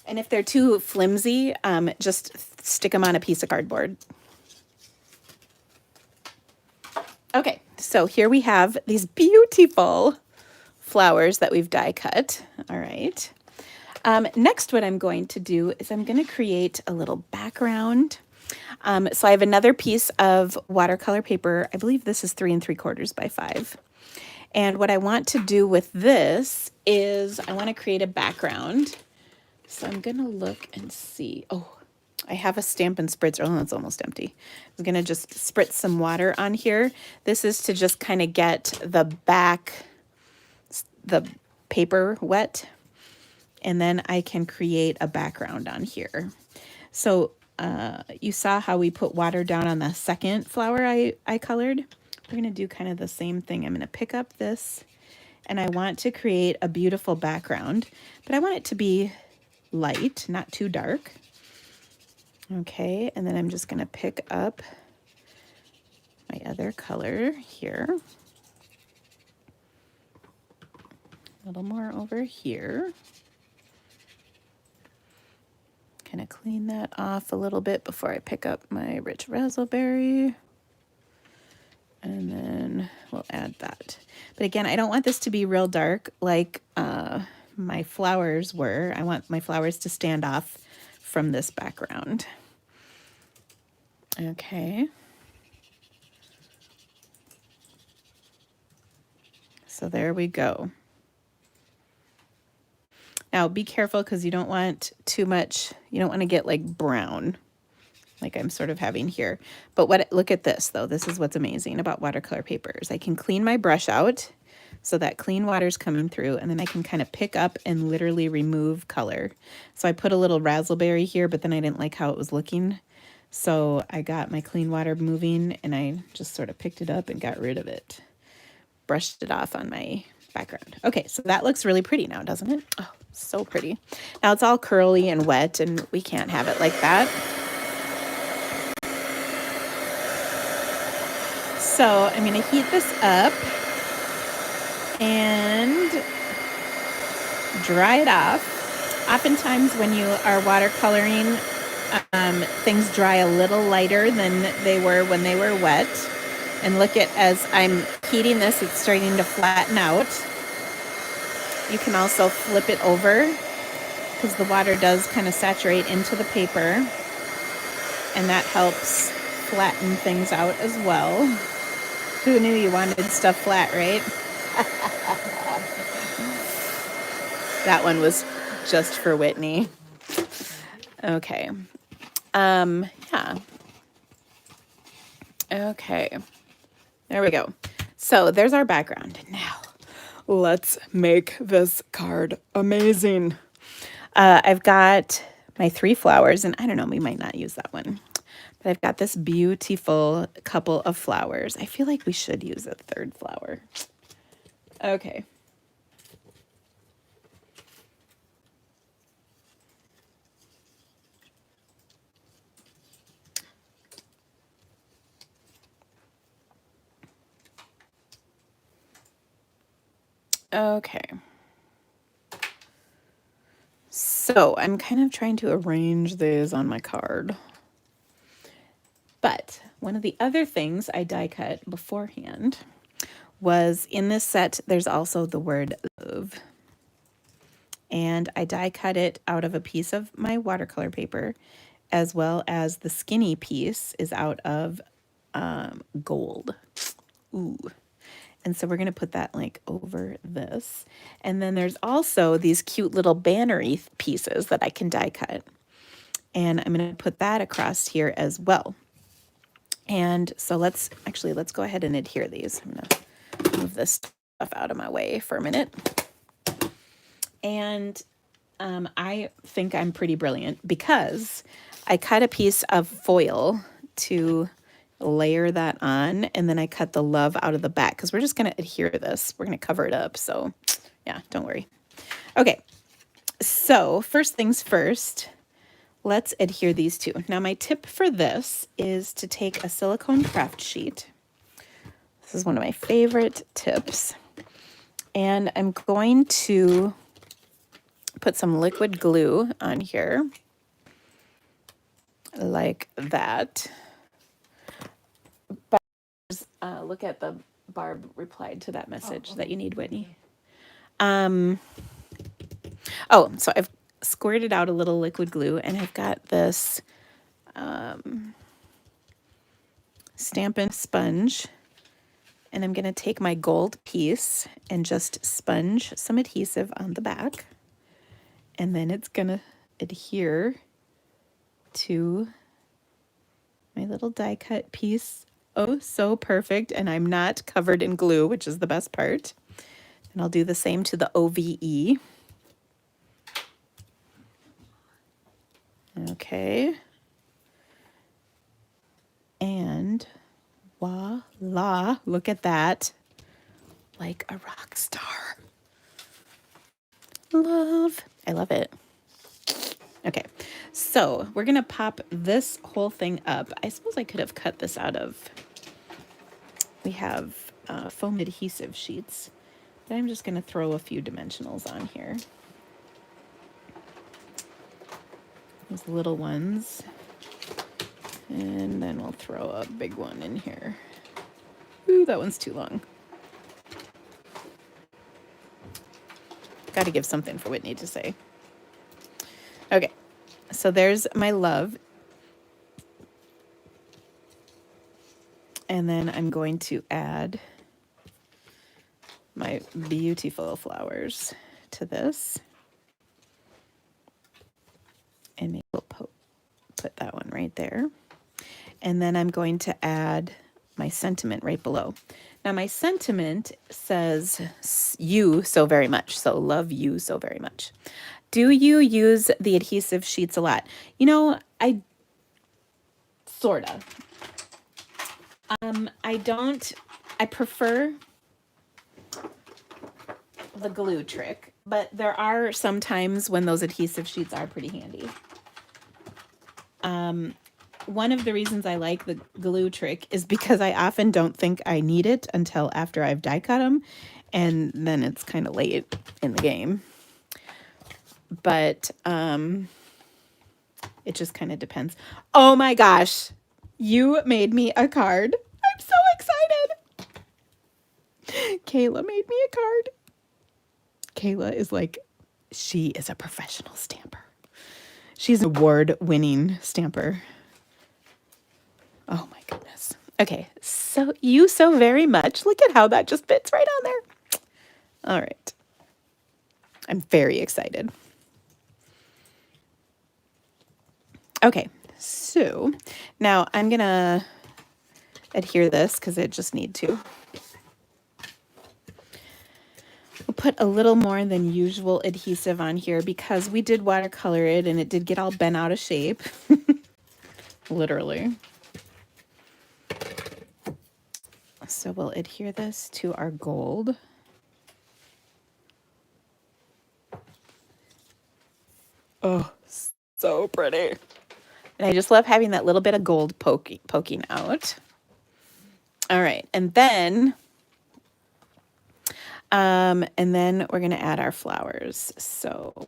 And if they're too flimsy, just stick them on a piece of cardboard. Okay, so here we have these beautiful flowers that we've die cut. All right. Next, what I'm going to do is I'm going to create a little background. So I have another piece of watercolor paper. I believe this is 3 3/4 by 5. And what I want to do with this is I want to create a background. So I'm going to look and see. Oh, I have a Stampin' Spritzer. Oh, it's almost empty. I'm going to just spritz some water on here. This is to just kind of get the paper wet. And then I can create a background on here. So you saw how we put water down on the second flower I colored. We're going to do kind of the same thing. I'm going to pick up this, and I want to create a beautiful background, but I want it to be light, not too dark. Okay, and then I'm just going to pick up my other color here. A little more over here. Kind of clean that off a little bit before I pick up my rich raspberry. And then we'll add that. But again, I don't want this to be real dark like my flowers were. I want my flowers to stand off from this background. Okay. So there we go. Now be careful because you don't want too much, you don't want to get like brown like I'm sort of having here. But look at this though. This is what's amazing about watercolor papers. I can clean my brush out so that clean water's coming through, and then I can kind of pick up and literally remove color. So I put a little raspberry here, but then I didn't like how it was looking. So I got my clean water moving and I just sort of picked it up and got rid of it. Brushed it off on my background. Okay, so that looks really pretty now, doesn't it? Oh, so pretty. Now it's all curly and wet and we can't have it like that. So I'm going to heat this up and dry it off. Oftentimes when you are watercoloring, things dry a little lighter than they were when they were wet. And look at, as I'm heating this, it's starting to flatten out. You can also flip it over because the water does kind of saturate into the paper. And that helps flatten things out as well. Who knew you wanted stuff flat, right? That one was just for Whitney. Okay. Yeah. Okay. There we go. So there's our background. Now, let's make this card amazing. I've got my 3 flowers, and I don't know, we might not use that one. But I've got this beautiful couple of flowers. I feel like we should use a 3rd flower. Okay. Okay. So I'm kind of trying to arrange these on my card. But one of the other things I die cut beforehand was in this set, there's also the word love. And I die cut it out of a piece of my watercolor paper, as well as the skinny piece is out of gold. Ooh. And so we're going to put that like over this. And then there's also these cute little bannery pieces that I can die cut. And I'm going to put that across here as well. And so let's go ahead and adhere these. I'm going to move this stuff out of my way for a minute. And I think I'm pretty brilliant because I cut a piece of foil to layer that on, and then I cut the love out of the back because we're just going to adhere this. We're going to cover it up. So yeah, don't worry. Okay, so first things first, let's adhere these two. Now my tip for this is to take a silicone craft sheet. This is one of my favorite tips. And I'm going to put some liquid glue on here like that. Look at the Barb replied to that message that you need, Whitney. So I've squirted out a little liquid glue, and I've got this Stampin' sponge, and I'm going to take my gold piece and just sponge some adhesive on the back, and then it's going to adhere to my little die cut piece. Oh, so perfect. And I'm not covered in glue, which is the best part. And I'll do the same to the OVE. Okay. And voila, look at that. Like a rock star. Love. I love it. Okay, so we're going to pop this whole thing up. I suppose I could have cut this out of, we have foam adhesive sheets, but I'm just going to throw a few dimensionals on here. Those little ones. And then we'll throw a big one in here. Ooh, that one's too long. Got to give something for Whitney to say. Okay, so there's my love. And then I'm going to add my beautiful flowers to this. And maybe we'll put that one right there. And then I'm going to add my sentiment right below. Now my sentiment says you so very much. So love you so very much. Do you use the adhesive sheets a lot? You know, I sort of. I prefer the glue trick, but there are some times when those adhesive sheets are pretty handy. One of the reasons I like the glue trick is because I often don't think I need it until after I've die cut them, and then it's kind of late in the game. But it just kind of depends. Oh my gosh, you made me a card. I'm so excited. Kayla made me a card. Kayla is like, she is a professional stamper. She's an award-winning stamper. Oh my goodness. Okay, so you so very much. Look at how that just fits right on there. All right. I'm very excited. Okay, so now I'm going to adhere this because I just need to. We'll put a little more than usual adhesive on here because we did watercolor it and it did get all bent out of shape. Literally. So we'll adhere this to our gold. Oh, so pretty. And I just love having that little bit of gold poking out. All right, and then we're gonna add our flowers. So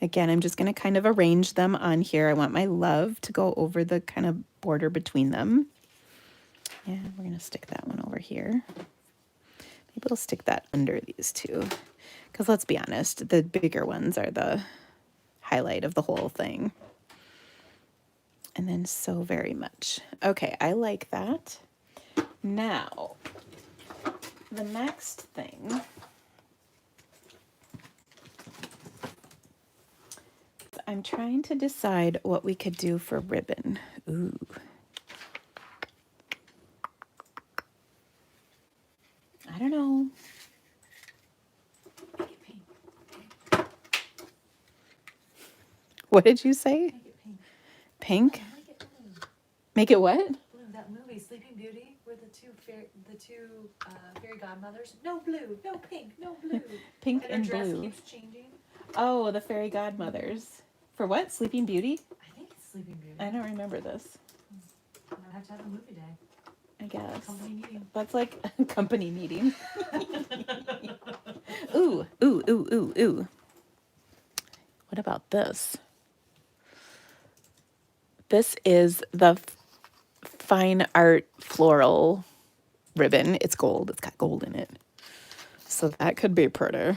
Again, I'm just going to kind of arrange them on here. I want my love to go over the kind of border between them. And we're going to stick that one over here. Maybe we'll stick that under these two. Because let's be honest, the bigger ones are the highlight of the whole thing. And then so very much. Okay, I like that. Now, the next thing, I'm trying to decide what we could do for ribbon. Ooh. I don't know. Make it pink. What did you say? Make it pink. Pink? Make it blue. Make it what? Blue. That movie, Sleeping Beauty, where the two fairy godmothers. No blue, no pink, no blue. Pink And and her dress blue. keeps changing. Oh, the fairy godmothers. For what? Sleeping Beauty? I think it's Sleeping Beauty. I don't remember this. I might have to have a movie day. I guess. Company meeting. That's like a company meeting. Ooh, ooh, ooh, ooh, ooh. What about this? This is the fine art floral ribbon. It's gold. It's got gold in it. So that could be pretty.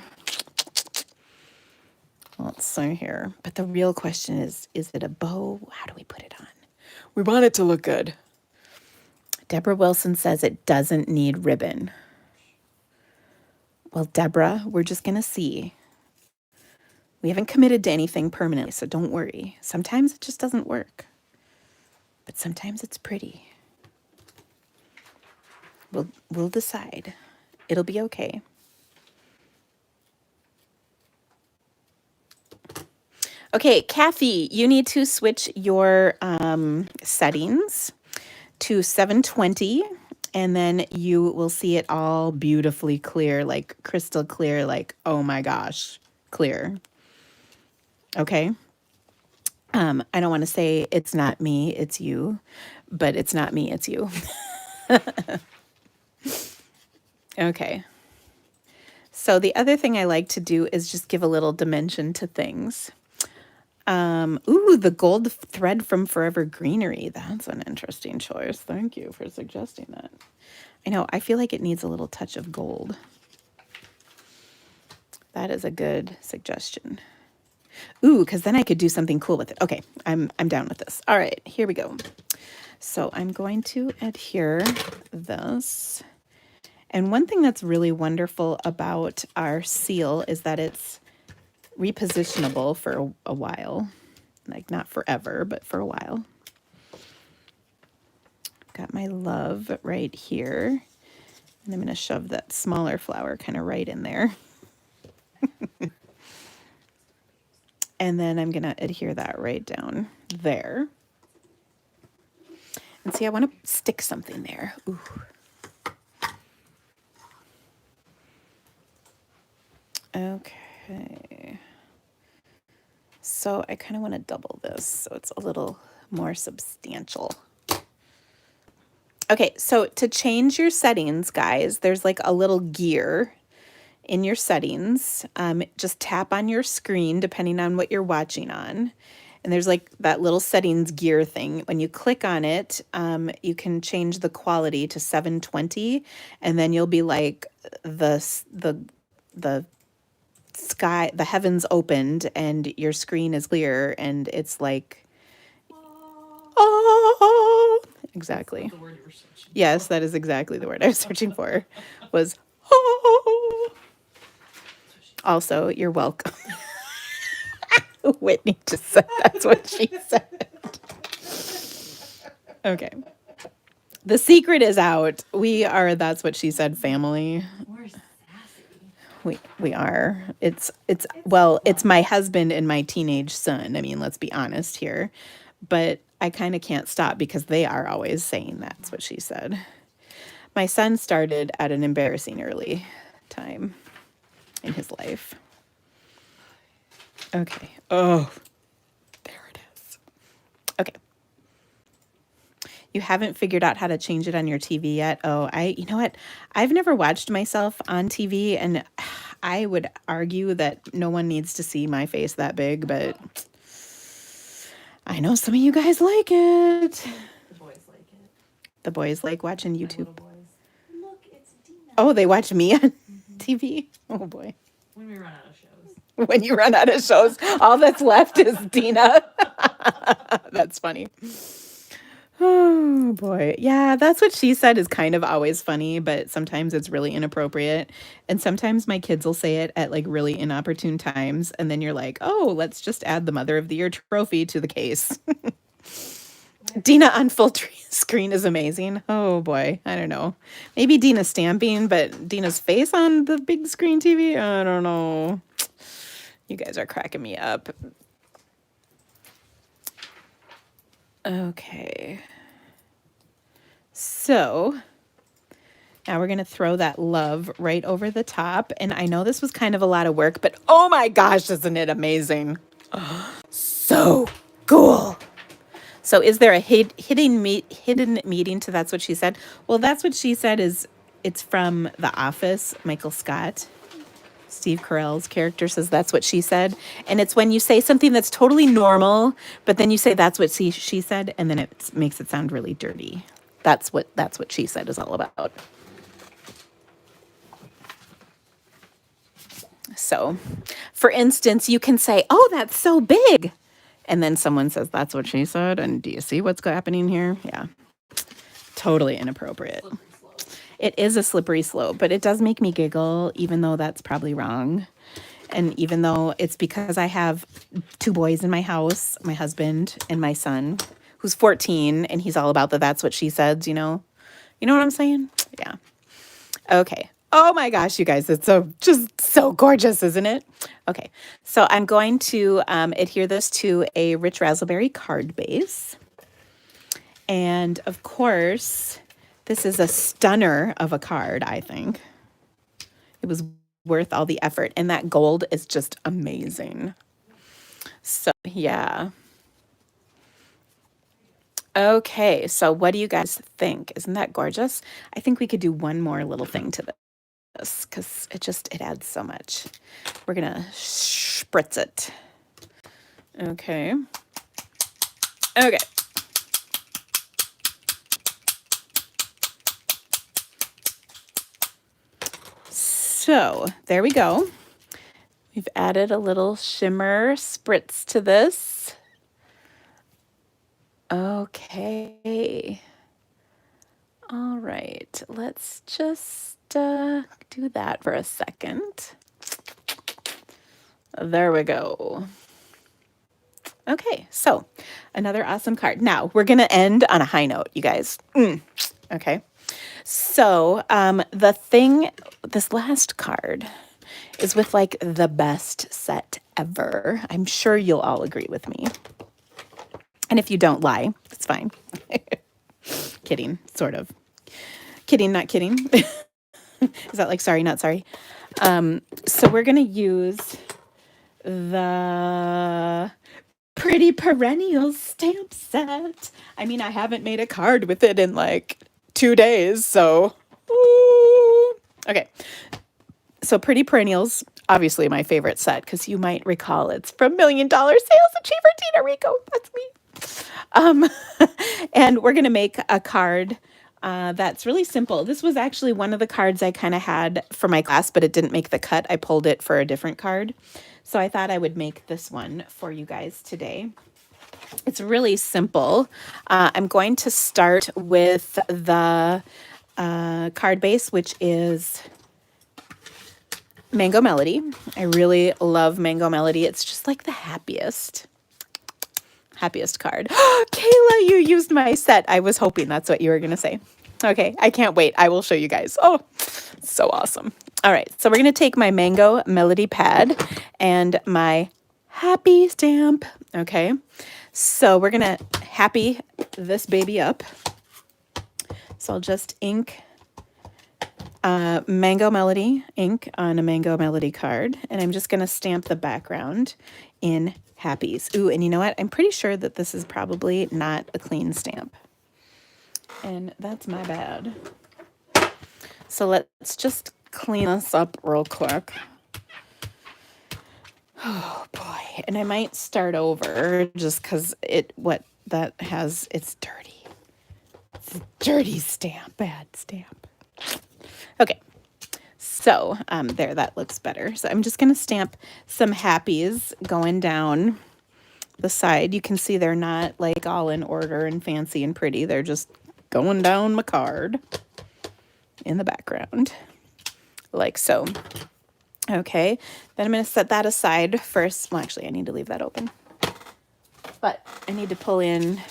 Let's see here. But the real question is it a bow? How do we put it on? We want it to look good. Deborah Wilson says it doesn't need ribbon. Well, Deborah, we're just going to see. We haven't committed to anything permanently, so don't worry. Sometimes it just doesn't work. But sometimes it's pretty. We'll decide. It'll be okay. Okay, Kathy, you need to switch your settings to 720, and then you will see it all beautifully clear, like crystal clear, like, oh my gosh, clear. Okay. I don't want to say it's not me, it's you, but it's not me, it's you. Okay. So the other thing I like to do is just give a little dimension to things. Ooh, the gold thread from Forever Greenery. That's an interesting choice. Thank you for suggesting that. I know, I feel like it needs a little touch of gold. That is a good suggestion. Ooh, because then I could do something cool with it. Okay, I'm down with this. All right, here we go. So I'm going to adhere this. And one thing that's really wonderful about our seal is that it's repositionable for a while. Like not forever, but for a while. Got my love right here. And I'm going to shove that smaller flower kind of right in there. And then I'm going to adhere that right down there. And see, I want to stick something there. Ooh. Okay. So I kind of want to double this so it's a little more substantial. Okay, so to change your settings, guys, there's like a little gear in your settings. Just tap on your screen depending on what you're watching on. And there's like that little settings gear thing. When you click on it, you can change the quality to 720, and then you'll be like the sky, the heavens opened, and your screen is clear, and it's like, oh, exactly. The word you were searching. Yes, that is exactly the word I was searching for. Was oh. Also, you're welcome. Whitney just said that's what she said. Okay. The secret is out. We are That's What She Said family. We're sassy. We are. It's well, it's my husband and my teenage son. I mean, let's be honest here. But I kind of can't stop because they are always saying that's what she said. My son started at an embarrassing early time in his life. Okay. Oh, there it is. Okay. You haven't figured out how to change it on your TV yet? Oh, you know what? I've never watched myself on TV, and I would argue that no one needs to see my face that big, but I know some of you guys like it. The boys like it. The boys like watching My YouTube. little boys. Look, it's Dina. Oh, they watch me on TV? Oh boy. When we run out of shows. When you run out of shows, all that's left is Dina. That's funny. Oh boy. Yeah, that's what she said is kind of always funny, but sometimes it's really inappropriate. And sometimes my kids will say it at like really inopportune times. And then you're like, oh, let's just add the Mother of the Year trophy to the case. Dina on full screen is amazing. Oh boy. I don't know. Maybe Dina stamping, but Dina's face on the big screen TV? I don't know. You guys are cracking me up. Okay. So now we're going to throw that love right over the top. And I know this was kind of a lot of work, but oh my gosh, isn't it amazing? Oh, so cool. So is there a hidden meaning to That's What She Said? Well, That's What She Said is, it's from The Office, Michael Scott. Steve Carell's character says that's what she said. And it's when you say something that's totally normal, but then you say that's what she said, and then it makes it sound really dirty. That's what she said is all about. So, for instance, you can say, oh, that's so big. And then someone says, that's what she said. And do you see what's happening here? Yeah. Totally inappropriate. It is a slippery slope, but it does make me giggle, even though that's probably wrong. And even though it's because I have 2 boys in my house, my husband and my son, who's 14, and he's all about the That's What She Said, you know? You know what I'm saying? Yeah. Okay. Oh my gosh, you guys, it's just so gorgeous, isn't it? Okay. So I'm going to adhere this to a rich raspberry card base. And of course, this is a stunner of a card, I think. It was worth all the effort. And that gold is just amazing. So, yeah. Okay, so what do you guys think? Isn't that gorgeous? I think we could do one more little thing to this because it adds so much. We're going to spritz it. Okay. Okay. So there we go. We've added a little shimmer spritz to this. Okay. All right. Let's just do that for a second. There we go. Okay. So another awesome card. Now we're going to end on a high note, you guys. Okay. So this last card is with like the best set ever. I'm sure you'll all agree with me. And if you don't, lie. It's fine. Kidding, sort of. Kidding, not kidding. Is that like sorry, not sorry? So we're going to use the Pretty Perennials stamp set. I mean, I haven't made a card with it in like 2 days, so okay. So Pretty Perennials, obviously my favorite set, because you might recall it's from $1 Million Sales Achiever Tina Rico. That's me. And we're gonna make a card that's really simple. This was actually one of the cards I kind of had for my class, but it didn't make the cut. I pulled it for a different card. So I thought I would make this one for you guys today. It's really simple. I'm going to start with the card base, which is Mango Melody. I really love Mango Melody. It's just like the happiest card. Kayla, you used my set. I was hoping that's what you were going to say. Okay, I can't wait. I will show you guys. Oh, so awesome. All right, so we're going to take my Mango Melody pad and my happy stamp. Okay, so we're going to happy this baby up. So I'll just ink Mango Melody ink on a Mango Melody card. And I'm just going to stamp the background in Happies. Ooh, and you know what? I'm pretty sure that this is probably not a clean stamp. And that's my bad. So let's just clean this up real quick. And I might start over just because it's dirty. It's a dirty stamp, bad stamp. Okay, so there, that looks better. So I'm just going to stamp some happies going down the side. You can see they're not like all in order and fancy and pretty. They're just going down my card in the background, like so. Okay, then I'm going to set that aside first. Well, actually, I need to leave that open. But I need to pull in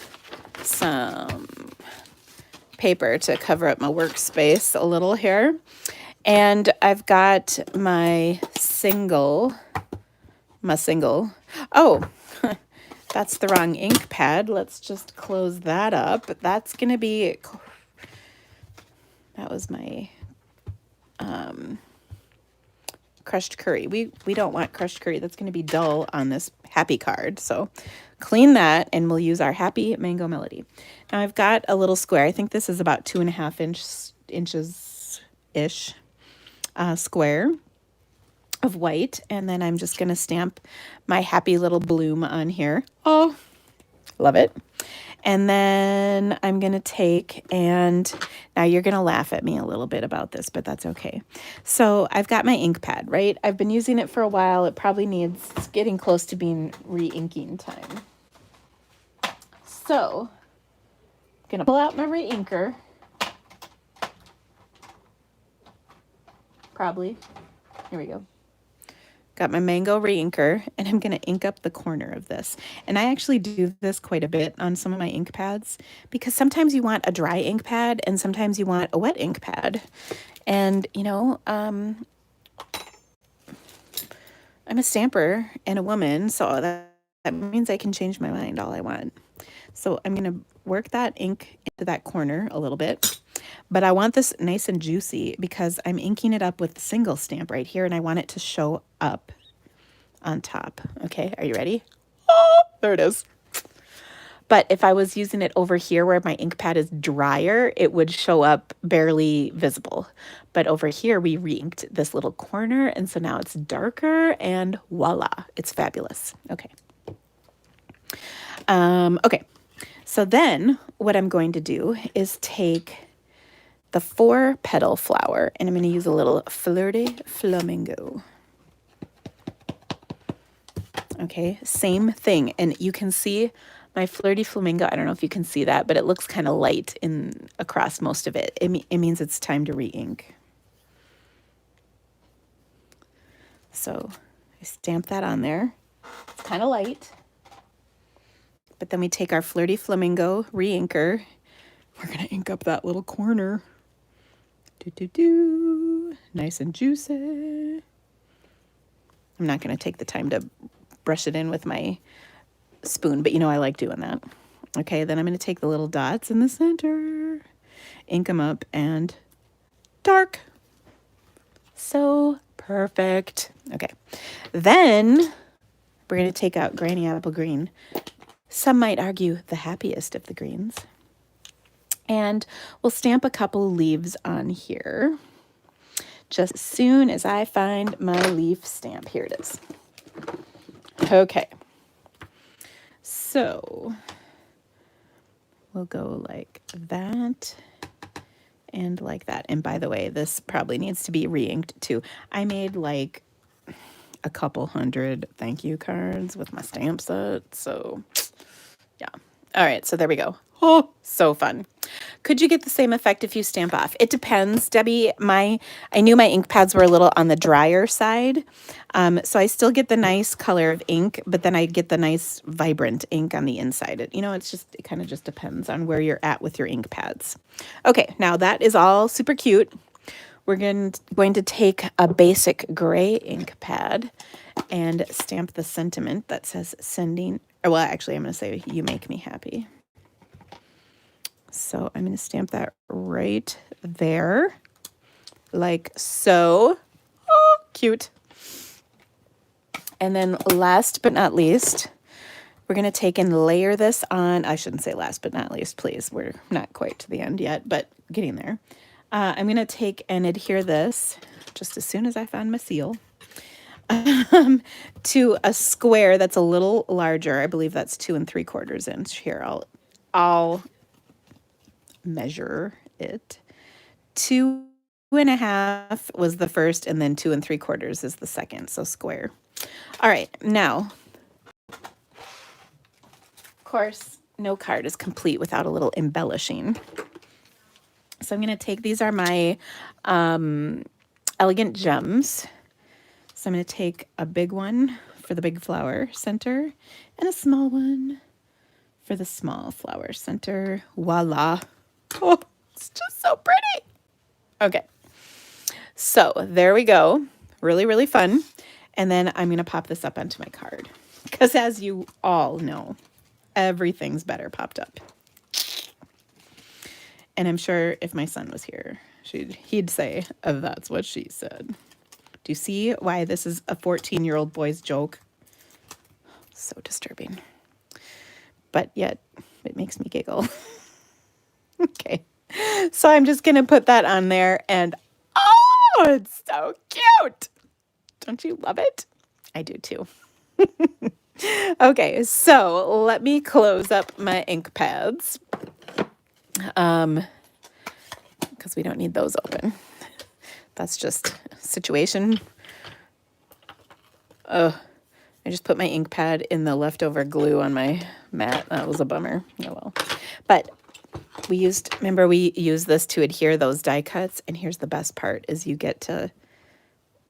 some paper to cover up my workspace a little here. And I've got my single. Oh, that's the wrong ink pad. Let's just close that up. That's going to be, that was my crushed curry. We don't want crushed curry. That's going to be dull on this happy card. So clean that and we'll use our happy mango melody. Now I've got a little square. I think this is about 2.5 inches-ish square of white. And then I'm just going to stamp my happy little bloom on here. Oh, love it. And then I'm going to take, and now you're going to laugh at me a little bit about this, but that's okay. So I've got my ink pad, right? I've been using it for a while. It probably needs, it's getting close to being re-inking time. So I'm going to pull out my re-inker. Probably. Here we go. Got my mango re-inker, and I'm going to ink up the corner of this. And I actually do this quite a bit on some of my ink pads because sometimes you want a dry ink pad and sometimes you want a wet ink pad. And, you know, I'm a stamper and a woman, so that means I can change my mind all I want. So I'm going to work that ink into that corner a little bit. But I want this nice and juicy because I'm inking it up with the single stamp right here, and I want it to show up on top. Okay, are you ready? Oh, there it is. But if I was using it over here where my ink pad is drier, it would show up barely visible. But over here, we re-inked this little corner, and so now it's darker, and voila, it's fabulous. Okay. Okay, so then what I'm going to do is take the 4-petal flower, and I'm going to use a little Flirty Flamingo. Okay, same thing. And you can see my Flirty Flamingo. I don't know if you can see that, but it looks kind of light across most of it. It means it's time to re-ink. So I stamp that on there. It's kind of light. But then we take our Flirty Flamingo re-inker. We're going to ink up that little corner. Nice and juicy. I'm not going to take the time to brush it in with my spoon, but you know I like doing that. Okay, then I'm going to take the little dots in the center, ink them up, and dark. So perfect. Okay, then we're going to take out Granny Apple Green. Some might argue the happiest of the greens. And we'll stamp a couple leaves on here. Just as soon as I find my leaf stamp. Here it is. Okay. So we'll go like that and like that. And by the way, this probably needs to be re-inked too. I made like a couple hundred thank you cards with my stamp set. So yeah. All right. So there we go. Oh, so fun. Could you get the same effect if you stamp off? It depends, Debbie. I knew my ink pads were a little on the drier side. So I still get the nice color of ink, but then I get the nice vibrant ink on the inside. It kind of just depends on where you're at with your ink pads. Okay, now that is all super cute. We're going to take a basic gray ink pad and stamp the sentiment that says sending, well, actually I'm going to say you make me happy. So I'm going to stamp that right there, like so. Oh, cute. And then last but not least, we're going to take and layer this on. I shouldn't say last but not least, please. We're not quite to the end yet, but getting there. I'm going to take and adhere this just as soon as I find my seal. to a square that's a little larger. I believe that's 2 3/4 inch. Here, I'll measure it. 2 1/2 was the first, and then 2 3/4 is the second. So square. All right, now, of course, no card is complete without a little embellishing. So I'm going to take, these are my elegant gems. So I'm going to take a big one for the big flower center and a small one for the small flower center. Voila. Oh, it's just so pretty. Okay. So there we go. Really, really fun. And then I'm going to pop this up onto my card because, as you all know, everything's better popped up. And I'm sure if my son was here, he'd say, that's what she said. Do you see why this is a 14-year-old boy's joke? So disturbing. But yet, it makes me giggle. Okay. So I'm just going to put that on there. And, oh, it's so cute. Don't you love it? I do too. Okay, so let me close up my ink pads. Because we don't need those open. That's just a situation. I just put my ink pad in the leftover glue on my mat. That was a bummer. Oh well. But we used this to adhere those die cuts. And here's the best part is you get to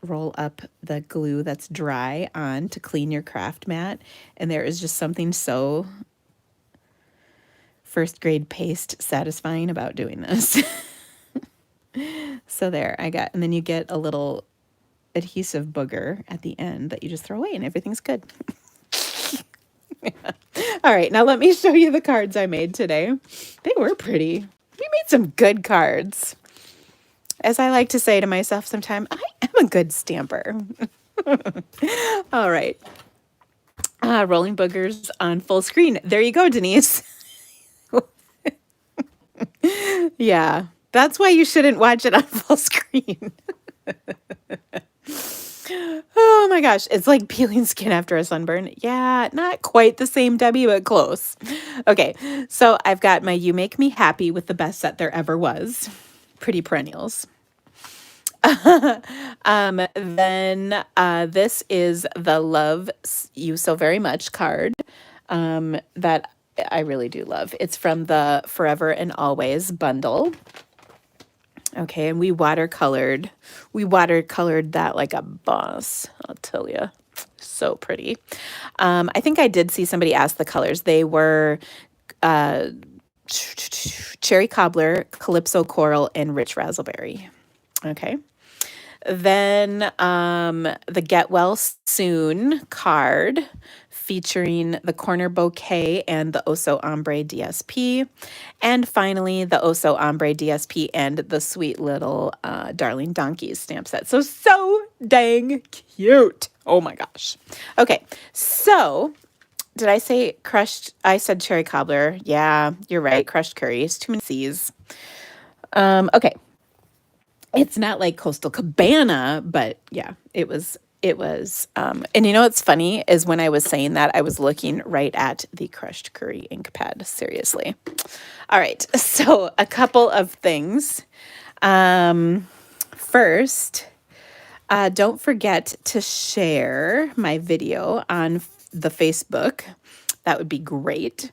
roll up the glue that's dry on to clean your craft mat. And there is just something so first grade paste satisfying about doing this. So there I got, and then you get a little adhesive booger at the end that you just throw away and everything's good. All right, now let me show you the cards I made today. They were pretty. We made some good cards. As I like to say to myself sometimes, I am a good stamper. All right. Rolling boogers on full screen. There you go, Denise. Yeah, that's why you shouldn't watch it on full screen. Oh my gosh, it's like peeling skin after a sunburn. Yeah, not quite the same, Debbie, but close. Okay, so I've got my You Make Me Happy with the best set there ever was. Pretty perennials. Then this is the Love You So Very Much card that I really do love. It's from the Forever and Always bundle. Okay, and we watercolored that like a boss, I'll tell you. So pretty. I think I did see somebody ask the colors. They were Cherry Cobbler, Calypso Coral, and Rich Razzleberry. Okay. Then the Get Well Soon card featuring the Corner Bouquet and the Oso Ombre DSP. And finally, the Oso Ombre DSP and the sweet little Darling Donkeys stamp set. So dang cute. Oh my gosh. Okay, so did I say crushed? I said Cherry Cobbler. Yeah, you're right. Crushed curries. Too many C's. Okay. It's not like Coastal Cabana, but yeah, it was, and you know what's funny is when I was saying that, I was looking right at the crushed curry ink pad, seriously. All right, so a couple of things. First, don't forget to share my video on the Facebook. That would be great.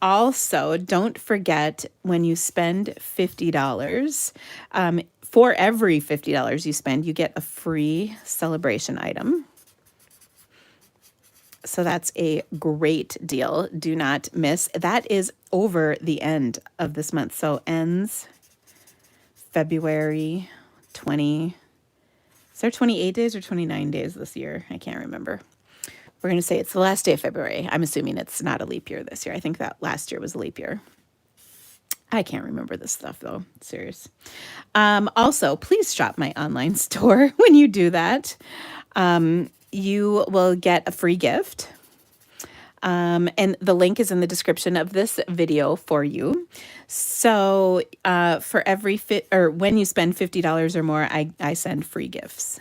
Also, don't forget when you spend $50, for every $50 you spend, you get a free celebration item. So that's a great deal. Do not miss. That is over the end of this month. So ends February 20. Is there 28 days or 29 days this year? I can't remember. We're going to say it's the last day of February. I'm assuming it's not a leap year this year. I think that last year was a leap year. I can't remember this stuff, though. Serious. Also, please shop my online store. When you do that, you will get a free gift. And the link is in the description of this video for you. So for every when you spend $50 or more, I send free gifts.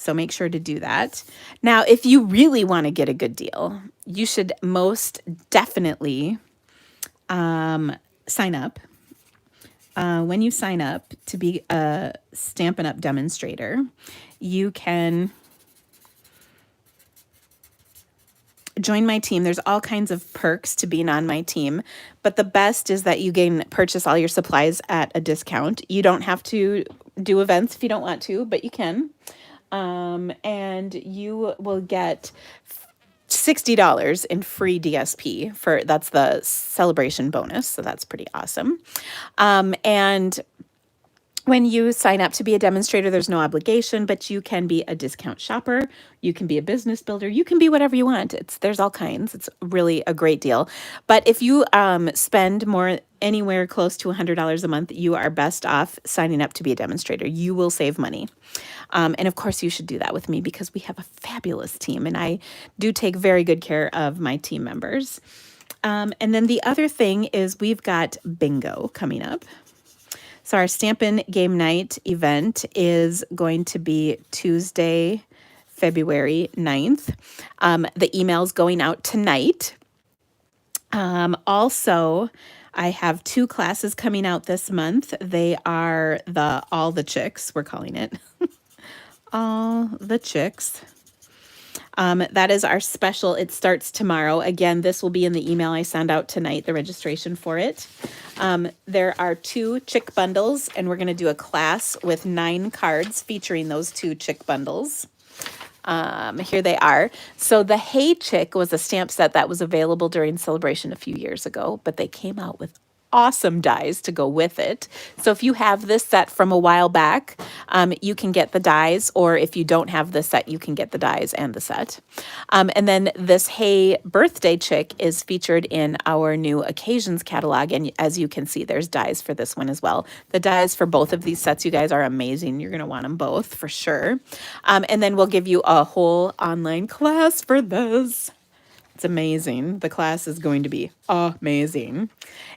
So make sure to do that. Now, if you really want to get a good deal, you should most definitely sign up. When you sign up to be a Stampin' Up! Demonstrator, you can join my team. There's all kinds of perks to being on my team, but the best is that you can purchase all your supplies at a discount. You don't have to do events if you don't want to, but you can. And you will get $60 in free DSP for that's the celebration bonus. So that's pretty awesome. And when you sign up to be a demonstrator, there's no obligation, but you can be a discount shopper. You can be a business builder. You can be whatever you want. There's all kinds. It's really a great deal. But if you spend more anywhere close to $100 a month, you are best off signing up to be a demonstrator. You will save money. And of course, you should do that with me because we have a fabulous team, and I do take very good care of my team members. And then the other thing is we've got bingo coming up. So our Stampin' Game Night event is going to be Tuesday, February 9th. The email's going out tonight. Also, I have 2 classes coming out this month. They are All the Chicks, we're calling it. All the Chicks. That is our special. It starts tomorrow. Again, this will be in the email I send out tonight, the registration for it. There are 2 chick bundles, and we're going to do a class with 9 cards featuring those 2 chick bundles. Here they are. So the Hey Chick was a stamp set that was available during Celebration a few years ago, but they came out with awesome dies to go with it. So if you have this set from a while back, you can get the dies, or if you don't have this set, you can get the dies and the set. And then this Hey Birthday Chick is featured in our new Occasions catalog, and as you can see, there's dies for this one as well. The dies for both of these sets, you guys, are amazing. You're going to want them both for sure. And then we'll give you a whole online class for this. It's amazing. The class is going to be amazing.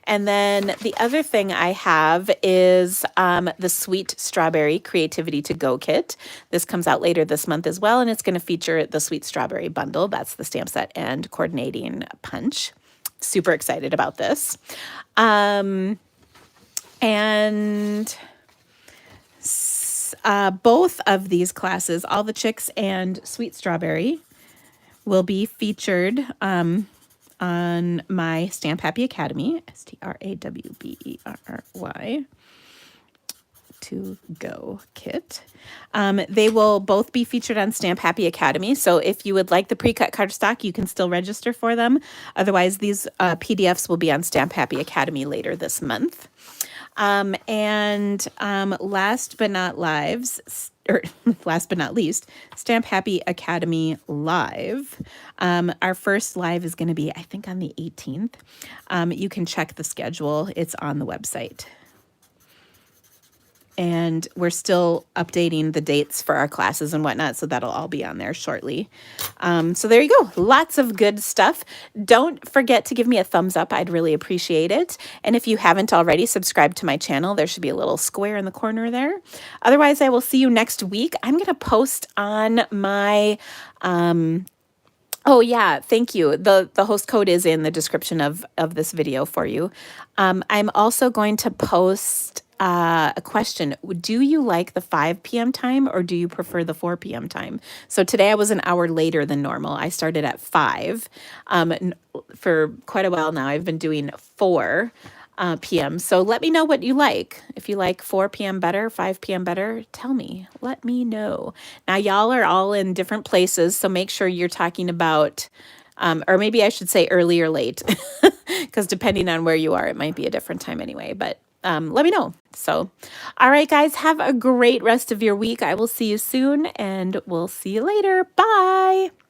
And then the other thing I have is the Sweet Strawberry Creativity to Go kit. This comes out later this month as well, and it's going to feature the Sweet Strawberry bundle. That's the stamp set and coordinating punch. Super excited about this. And both of these classes, All the Chicks and Sweet Strawberry, will be featured on my Stamp Happy Academy, STRAWBERRY, to Go kit. They will both be featured on Stamp Happy Academy. So if you would like the pre-cut cardstock, you can still register for them. Otherwise, these PDFs will be on Stamp Happy Academy later this month. Last but not least, Stamp Happy Academy Live. Our first live is going to be, I think, on the 18th. You can check the schedule. It's on the website. And we're still updating the dates for our classes and whatnot, so that'll all be on there shortly. So there you go. Lots of good stuff. Don't forget to give me a thumbs up. I'd really appreciate it. And if you haven't already, subscribe to my channel. There should be a little square in the corner there. Otherwise, I will see you next week. I'm going to post on my... Oh yeah, thank you. The host code is in the description of this video for you. I'm also going to post a question. Do you like the 5 p.m. time or do you prefer the 4 p.m. time? So today I was an hour later than normal. I started at 5. For quite a while now, I've been doing 4 p.m. So let me know what you like. If you like 4 p.m. better, 5 p.m. better, tell me. Let me know. Now, y'all are all in different places, so make sure you're talking about, or maybe I should say early or late, because depending on where you are, it might be a different time anyway, but let me know. So, all right, guys, have a great rest of your week. I will see you soon, and we'll see you later. Bye.